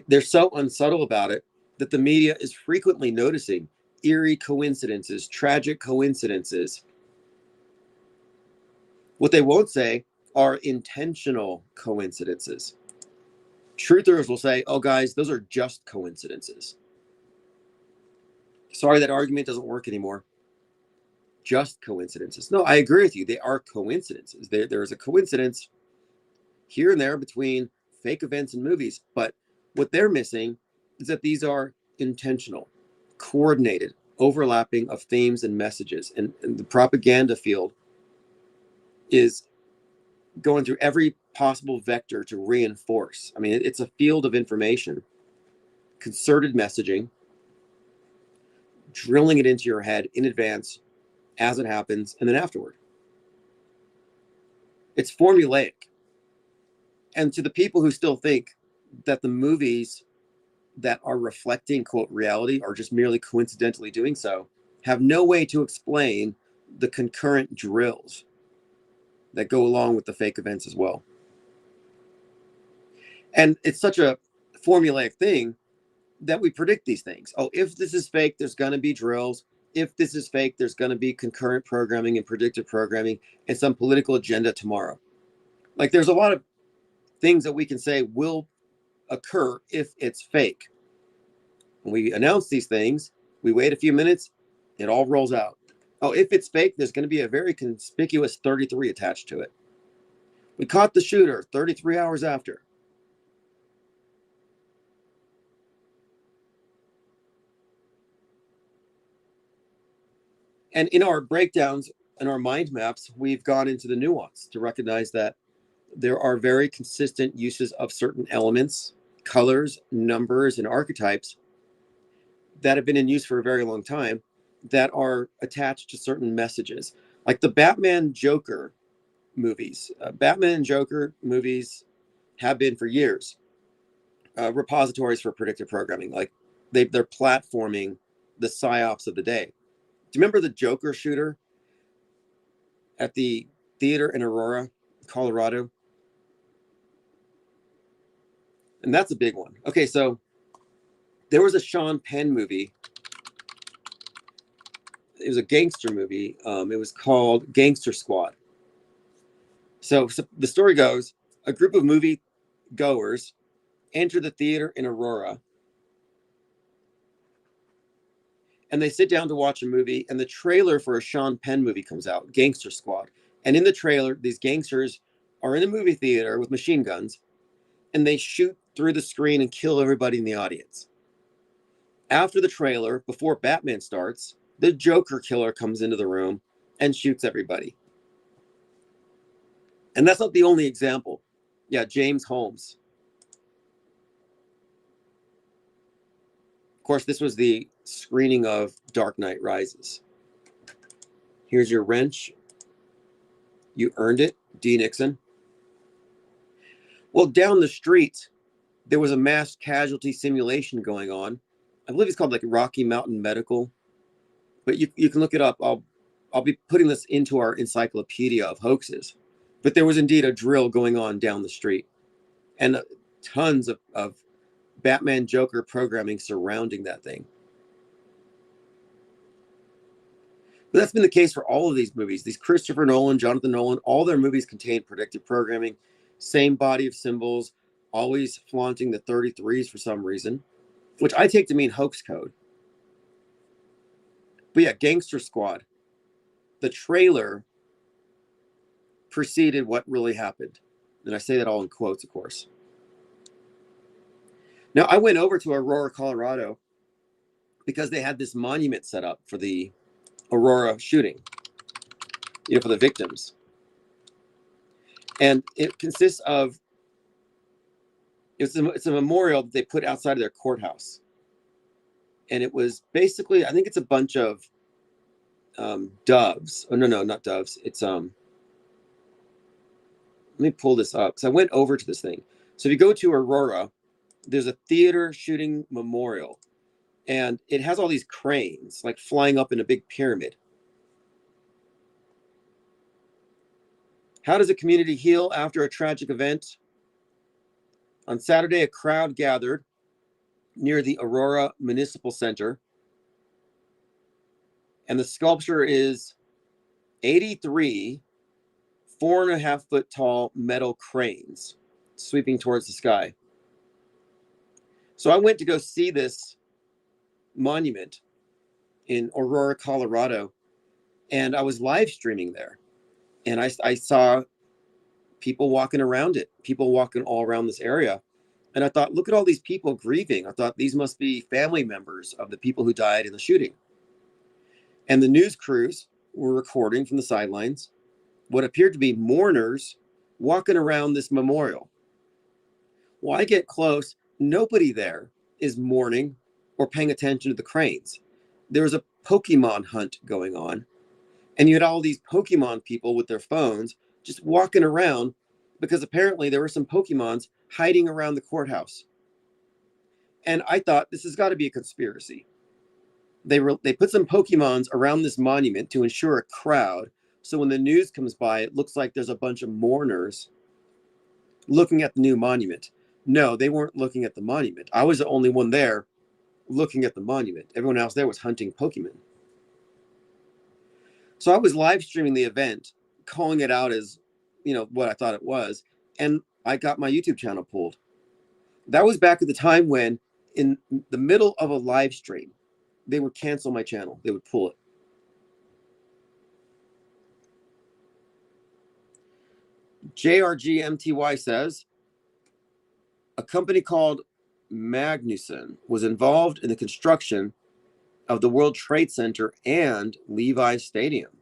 They're so unsubtle about it that the media is frequently noticing eerie coincidences, tragic coincidences. What they won't say are intentional coincidences. Truthers will say, oh, guys, those are just coincidences. Sorry, that argument doesn't work anymore. Just coincidences. No, I agree with you. They are coincidences. There is a coincidence here and there between fake events and movies, but what they're missing is that these are intentional, coordinated, overlapping of themes and messages. And the propaganda field is going through every possible vector to reinforce. I mean, it's a field of information, concerted messaging, drilling it into your head in advance as it happens, and then afterward. It's formulaic. And to the people who still think that the movies that are reflecting, quote, reality are just merely coincidentally doing so, have no way to explain the concurrent drills that go along with the fake events as well. And it's such a formulaic thing that we predict these things. Oh, if this is fake, there's going to be drills. If this is fake, there's going to be concurrent programming and predictive programming and some political agenda tomorrow. Like, there's a lot of things that we can say will occur if it's fake. When we announce these things, we wait a few minutes, it all rolls out. Oh, if it's fake, there's going to be a very conspicuous 33 attached to it. We caught the shooter 33 hours after. And in our breakdowns and our mind maps, we've gone into the nuance to recognize that there are very consistent uses of certain elements, colors, numbers, and archetypes that have been in use for a very long time that are attached to certain messages. Like the Batman Joker movies. Batman and Joker movies have been for years repositories for predictive programming. Like they're platforming the psyops of the day. Do you remember the Joker shooter at the theater in Aurora, Colorado? And that's a big one. Okay, so there was a Sean Penn movie. It was a gangster movie. It was called Gangster Squad. So the story goes, a group of movie goers enter the theater in Aurora and they sit down to watch a movie, and the trailer for a Sean Penn movie comes out, Gangster Squad. And in the trailer, these gangsters are in a movie theater with machine guns, and they shoot through the screen and kill everybody in the audience. After the trailer, before Batman starts, the Joker killer comes into the room and shoots everybody. And that's not the only example. Yeah, James Holmes. Of course, this was the screening of Dark Knight Rises. Here's your wrench. You earned it, D. Nixon. Well, down the street, there was a mass casualty simulation going on. I believe it's called like Rocky Mountain Medical, but you can look it up. I'll be putting this into our encyclopedia of hoaxes. But there was indeed a drill going on down the street, and tons of Batman Joker programming surrounding that thing. But that's been the case for all of these movies. These Christopher Nolan, Jonathan Nolan, all their movies contain predictive programming, same body of symbols, always flaunting the 33s for some reason, which I take to mean hoax code. But yeah, Gangster Squad, the trailer preceded what really happened. And I say that all in quotes, of course. Now, I went over to Aurora, Colorado, because they had this monument set up for the Aurora shooting, for the victims. And it consists of, it's a memorial that they put outside of their courthouse. And it was basically, I think it's a bunch of doves. Oh, no, not doves. It's, let me pull this up, because I went over to this thing. So if you go to Aurora, there's a theater shooting memorial, and it has all these cranes like flying up in a big pyramid. How does a community heal after a tragic event? On Saturday, a crowd gathered near the Aurora Municipal Center, and the sculpture is 83 4.5 foot tall metal cranes sweeping towards the sky. So I went to go see this monument, in Aurora, Colorado, and I was live streaming there, and I saw people walking around it, people walking all around this area. And I thought, look at all these people grieving. I thought these must be family members of the people who died in the shooting. And the news crews were recording from the sidelines what appeared to be mourners walking around this memorial. Well, I get close, nobody there is mourning or paying attention to the cranes. There was a Pokemon hunt going on, and you had all these Pokemon people with their phones just walking around because apparently there were some Pokemons hiding around the courthouse. And I thought, this has got to be a conspiracy. They put some Pokemons around this monument to ensure a crowd. So when the news comes by, it looks like there's a bunch of mourners looking at the new monument. No, they weren't looking at the monument. I was the only one there looking at the monument. Everyone else there was hunting Pokemon. So I was live streaming the event, calling it out as, what I thought it was. And I got my YouTube channel pulled. That was back at the time when, in the middle of a live stream, they would cancel my channel. They would pull it. JRGMTY says, a company called Magnuson was involved in the construction of the World Trade Center and Levi's Stadium.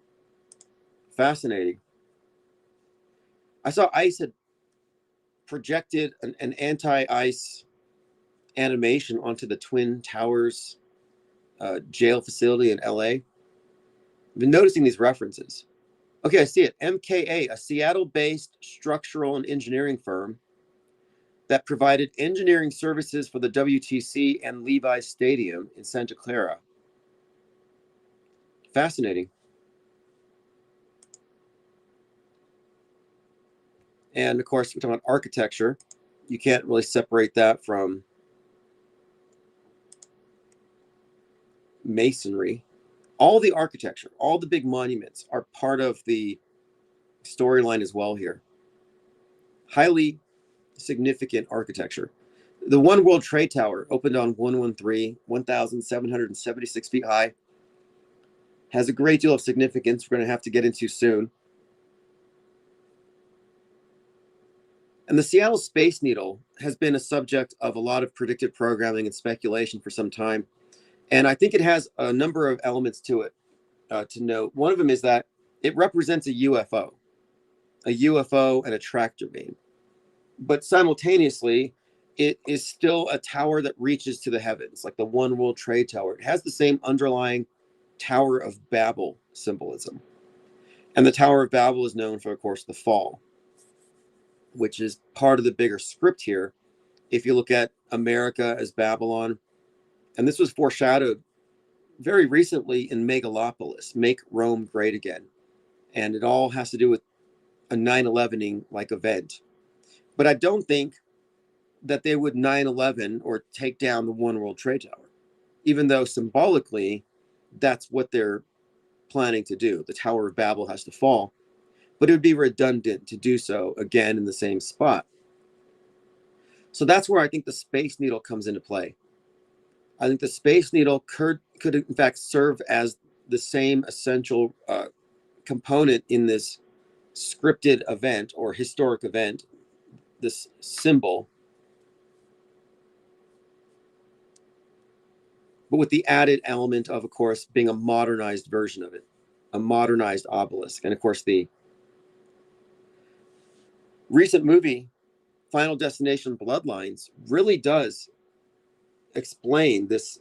Fascinating. I saw ICE had projected an anti-ICE animation onto the Twin Towers jail facility in LA. I've been noticing these references. Okay, I see it. MKA, a Seattle-based structural and engineering firm that provided engineering services for the WTC and Levi's Stadium in Santa Clara. Fascinating. And of course, we're talking about architecture. You can't really separate that from masonry. All the architecture, all the big monuments are part of the storyline as well here. Highly significant architecture. The One World Trade Tower opened on 113, 1,776 feet high. Has a great deal of significance we're going to have to get into soon. And the Seattle Space Needle has been a subject of a lot of predictive programming and speculation for some time. And I think it has a number of elements to it to note. One of them is that it represents a UFO and a tractor beam. But simultaneously, it is still a tower that reaches to the heavens, like the One World Trade Tower. It has the same underlying Tower of Babel symbolism. And the Tower of Babel is known for, of course, the fall, which is part of the bigger script here. If you look at America as Babylon, and this was foreshadowed very recently in Megalopolis, Make Rome Great Again. And it all has to do with a 9/11-ing like event. But I don't think that they would 9/11 or take down the One World Trade Tower, even though symbolically that's what they're planning to do. The Tower of Babel has to fall, but it would be redundant to do so again in the same spot. So that's where I think the Space Needle comes into play. I think the Space Needle could in fact serve as the same essential component in this scripted event or historic event, this symbol, but with the added element of course, being a modernized version of it, a modernized obelisk. And of course, the recent movie, Final Destination Bloodlines, really does explain this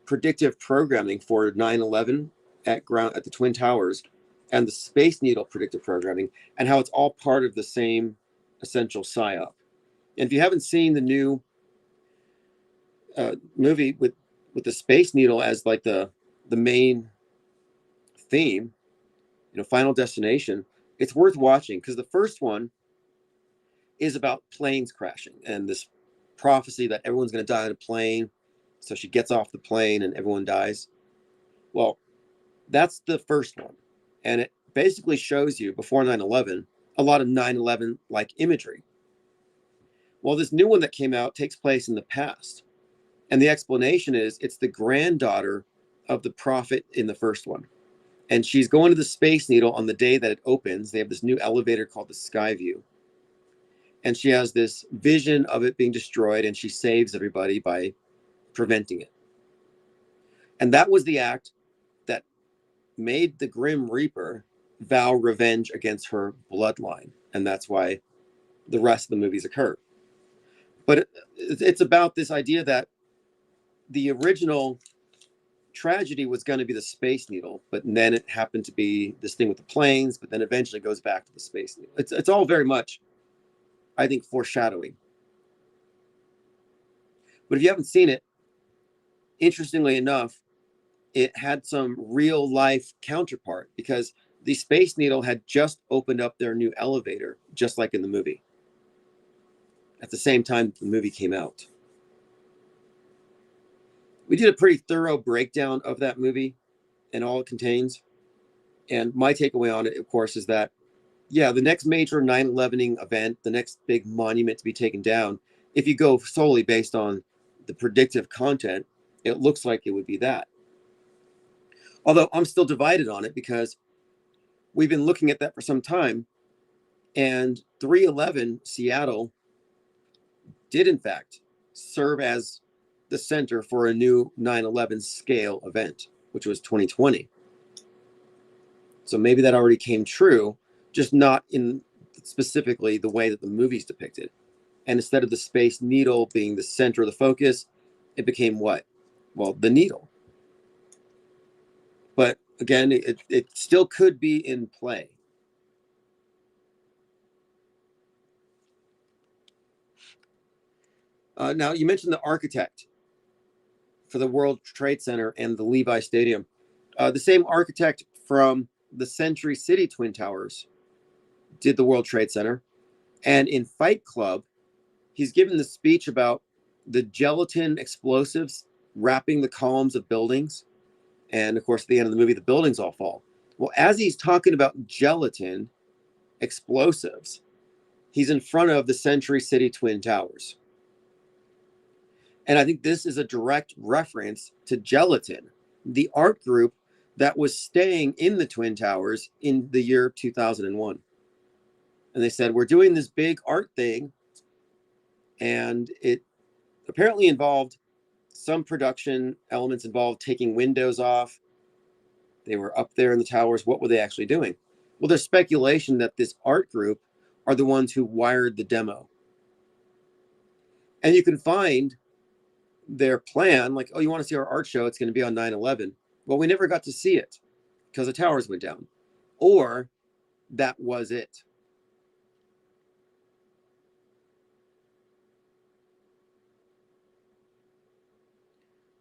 predictive programming for 9/11 at the Twin Towers and the Space Needle predictive programming, and how it's all part of the same essential psyop. And if you haven't seen the new movie with the Space Needle as like the main theme, Final Destination, it's worth watching, because the first one is about planes crashing and this prophecy that everyone's going to die on a plane. So she gets off the plane and everyone dies. Well, that's the first one. And it basically shows you before 9/11, a lot of 9/11 like imagery. Well, this new one that came out takes place in the past. And the explanation is it's the granddaughter of the prophet in the first one. And she's going to the Space Needle on the day that it opens. They have this new elevator called the Skyview. And she has this vision of it being destroyed, and she saves everybody by preventing it. And that was the act that made the Grim Reaper vow revenge against her bloodline. And that's why the rest of the movies occur. But it's about this idea that the original tragedy was going to be the Space Needle, but then it happened to be this thing with the planes, but then eventually goes back to the Space Needle. It's all very much, I think, foreshadowing. But if you haven't seen it, interestingly enough, it had some real life counterpart, because the Space Needle had just opened up their new elevator, just like in the movie, at the same time the movie came out. We did a pretty thorough breakdown of that movie and all it contains. And my takeaway on it, of course, is that, yeah, the next major 9/11ing event, the next big monument to be taken down, if you go solely based on the predictive content, it looks like it would be that. Although I'm still divided on it, because we've been looking at that for some time. And 3/11 Seattle did, in fact, serve as the center for a new 9/11 scale event, which was 2020. So maybe that already came true, just not in specifically the way that the movies depicted. And instead of the Space Needle being the center of the focus, it became what? Well, the needle. But again, it still could be in play. Now, you mentioned the architect for the World Trade Center and the Levi Stadium. The same architect from the Century City Twin Towers did the World Trade Center. And in Fight Club, he's given the speech about the gelatin explosives wrapping the columns of buildings. And of course, at the end of the movie, the buildings all fall. Well, as he's talking about gelatin explosives, he's in front of the Century City Twin Towers. And I think this is a direct reference to Gelatin, the art group that was staying in the Twin Towers in the year 2001. And they said, we're doing this big art thing. And it apparently involved some production elements, involved taking windows off. They were up there in the towers. What were they actually doing? Well, there's speculation that this art group are the ones who wired the demo. And you can find their plan, like, oh, you want to see our art show? It's going to be on 9/11. Well, we never got to see it because the towers went down. Or that was it.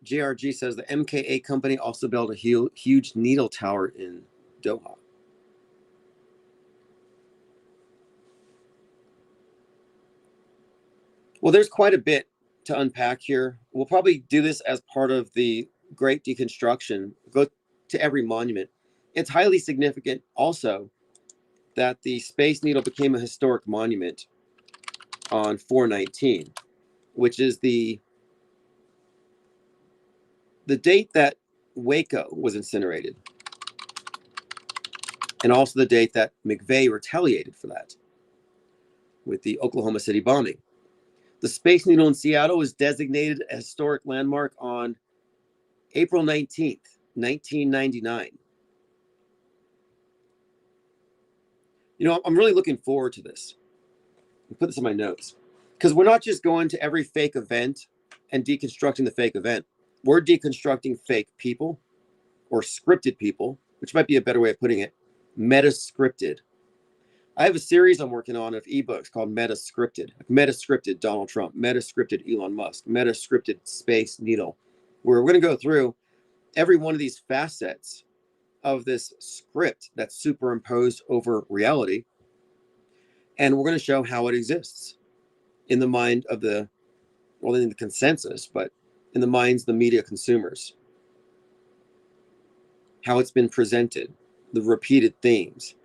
JRG says the MKA company also built a huge needle tower in Doha. Well, there's quite a bit to unpack here. We'll probably do this as part of the Great Deconstruction, go to every monument. It's highly significant also that the Space Needle became a historic monument on 4/19, which is the date that Waco was incinerated, and also the date that McVeigh retaliated for that with the Oklahoma City bombing. The Space Needle in Seattle was designated a historic landmark on April 19th, 1999. You know, I'm really looking forward to this. I'll put this in my notes, because we're not just going to every fake event and deconstructing the fake event. We're deconstructing fake people, or scripted people, which might be a better way of putting it, meta-scripted. I have a series I'm working on of ebooks called Meta-Scripted. Meta-Scripted Donald Trump, Meta-Scripted Elon Musk, Meta-Scripted Space Needle, where we're going to go through every one of these facets of this script that's superimposed over reality. And we're going to show how it exists in the mind of the, well, in the consensus, but in the minds of the media consumers. How it's been presented, the repeated themes.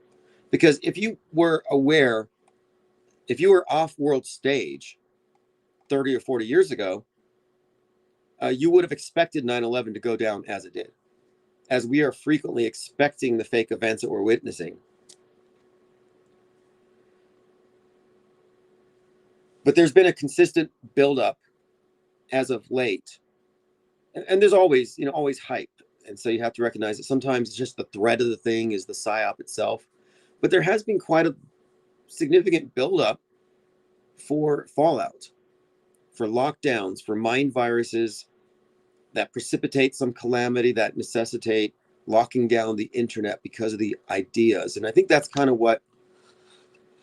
Because if you were aware, if you were off world stage 30 or 40 years ago, you would have expected 9/11 to go down as it did. as we are frequently expecting the fake events that we're witnessing. But there's been a consistent buildup as of late. And there's always, always hype. And so you have to recognize that sometimes it's just the threat of the thing is the psyop itself. But there has been quite a significant buildup for fallout, for lockdowns, for mind viruses that precipitate some calamity that necessitate locking down the internet because of the ideas. And I think that's kind of what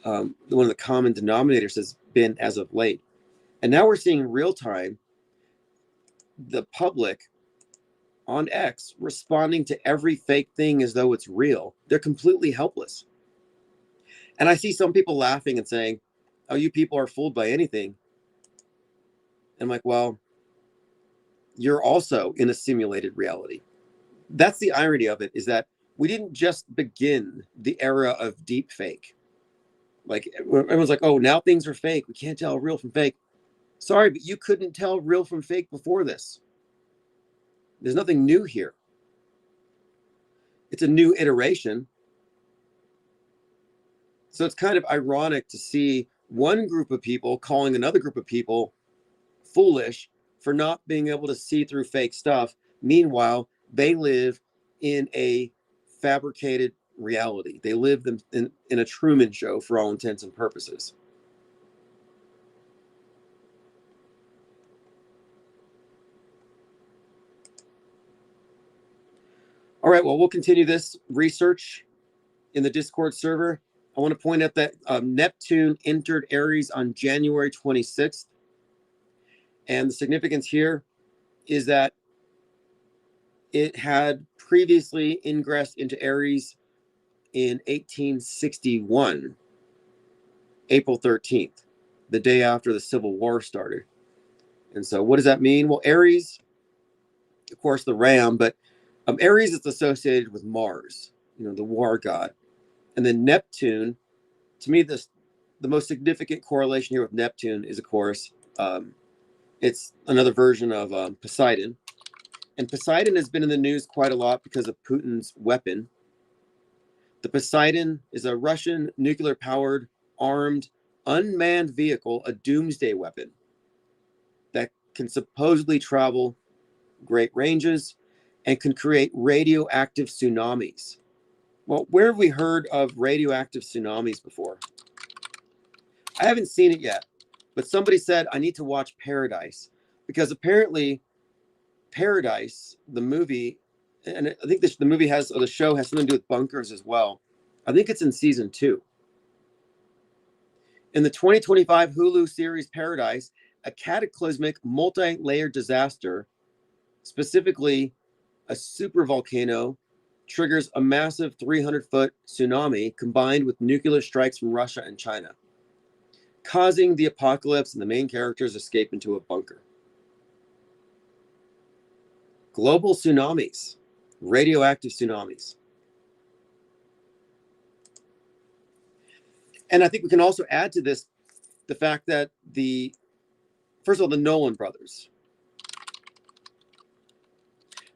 one of the common denominators has been as of late. And now we're seeing real time the public on X responding to every fake thing as though it's real. They're completely helpless. And I see some people laughing and saying, oh, you people are fooled by anything. And I'm like, well, you're also in a simulated reality. That's the irony of it, is that we didn't just begin the era of deep fake. Like everyone's like, oh, now things are fake. We can't tell real from fake. Sorry, but you couldn't tell real from fake before this. There's nothing new here. It's a new iteration. So it's kind of ironic to see one group of people calling another group of people foolish for not being able to see through fake stuff. Meanwhile, they live in a fabricated reality. They live in a Truman Show for all intents and purposes. All right, well, we'll continue this research in the Discord server. I want to point out that Neptune entered Aries on January 26th. And the significance here is that it had previously ingressed into Aries in 1861, April 13th, the day after the Civil War started. And so what does that mean? Well, Aries, of course, the ram, but Aries is associated with Mars, the war god. And then Neptune, to me, the most significant correlation here with Neptune is, of course, it's another version of Poseidon. And Poseidon has been in the news quite a lot because of Putin's weapon. The Poseidon is a Russian nuclear-powered, armed, unmanned vehicle, a doomsday weapon that can supposedly travel great ranges and can create radioactive tsunamis. Well, where have we heard of radioactive tsunamis before? I haven't seen it yet, but somebody said I need to watch Paradise, because apparently Paradise, the movie, and I think the movie has, or the show has something to do with bunkers as well. I think it's in season 2. In the 2025 Hulu series Paradise, a cataclysmic multi-layered disaster, specifically a supervolcano, triggers a massive 300-foot tsunami combined with nuclear strikes from Russia and China, causing the apocalypse, and the main characters escape into a bunker. Global tsunamis, radioactive tsunamis. And I think we can also add to this the fact that first of all, the Nolan brothers.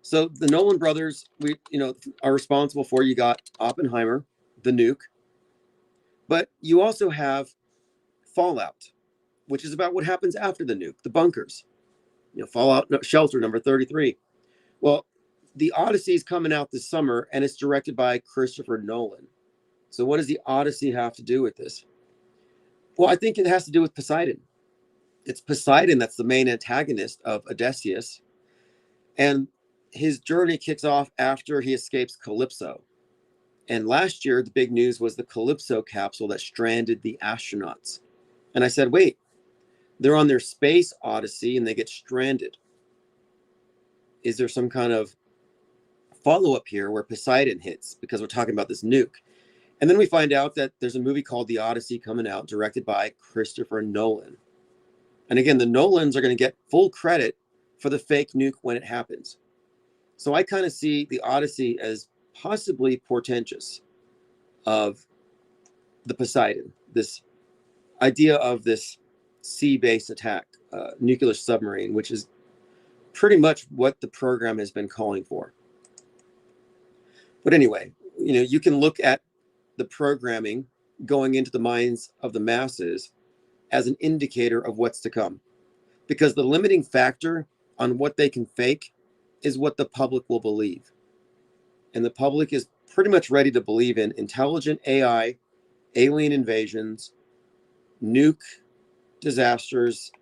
So the Nolan brothers, are responsible for, you got Oppenheimer, the nuke, but you also have Fallout, which is about what happens after the nuke, the bunkers. Fallout Shelter number 33. Well, the Odyssey is coming out this summer, and it's directed by Christopher Nolan. So what does the Odyssey have to do with this? Well, I think it has to do with Poseidon. It's Poseidon that's the main antagonist of Odysseus. And his journey kicks off after he escapes Calypso. And last year, the big news was the Calypso capsule that stranded the astronauts. And I said, wait, they're on their space odyssey and they get stranded. Is there some kind of follow-up here where Poseidon hits, because we're talking about this nuke? And then we find out that there's a movie called The Odyssey coming out, directed by Christopher Nolan. And again, the Nolans are going to get full credit for the fake nuke when it happens. So I kind of see The Odyssey as possibly portentous of the Poseidon, this idea of this sea-based attack, nuclear submarine, which is pretty much what the program has been calling for. But anyway, you can look at the programming going into the minds of the masses as an indicator of what's to come, because the limiting factor on what they can fake is what the public will believe. And the public is pretty much ready to believe in intelligent AI, alien invasions, nuke disasters,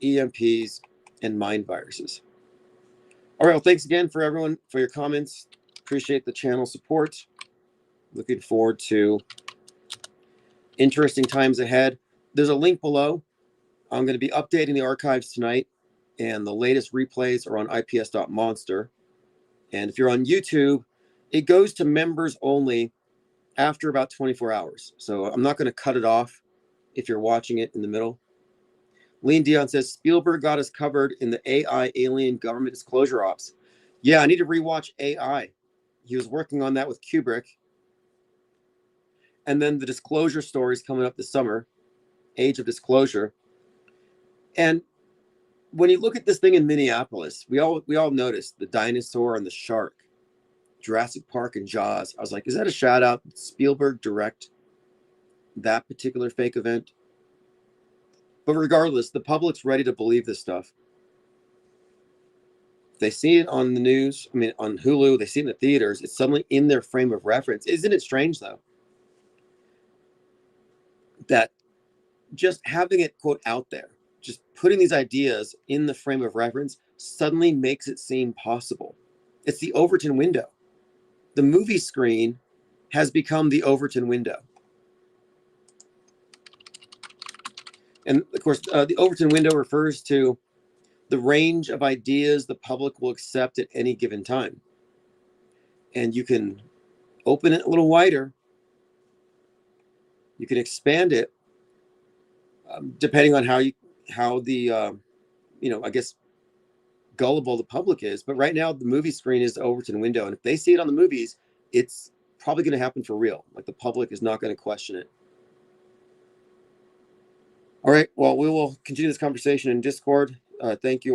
EMPs, and mind viruses. All right, well, thanks again for everyone for your comments. Appreciate the channel support. Looking forward to interesting times ahead. There's a link below. I'm going to be updating the archives tonight, and the latest replays are on ips.monster. And if you're on YouTube, it goes to members only after about 24 hours. So I'm not going to cut it off if you're watching it in the middle. Lean Dion says, Spielberg got us covered in the AI alien government disclosure ops. Yeah, I need to rewatch AI. He was working on that with Kubrick. And then the disclosure stories coming up this summer, Age of Disclosure. And when you look at this thing in Minneapolis, we all noticed the dinosaur and the shark, Jurassic Park and Jaws. I was like, is that a shout out? Did Spielberg direct that particular fake event? But regardless, the public's ready to believe this stuff. They see it on the news, on Hulu, they see it in the theaters, it's suddenly in their frame of reference. Isn't it strange, though, that just having it, quote, out there, just putting these ideas in the frame of reference suddenly makes it seem possible? It's the Overton window. The movie screen has become the Overton window. And of course, the Overton window refers to the range of ideas the public will accept at any given time. And you can open it a little wider. You can expand it depending on I guess, gullible the public is. But right now, the movie screen is the Overton window. And if they see it on the movies, it's probably going to happen for real. Like, the public is not going to question it. All right. Well, we will continue this conversation in Discord. Thank you all.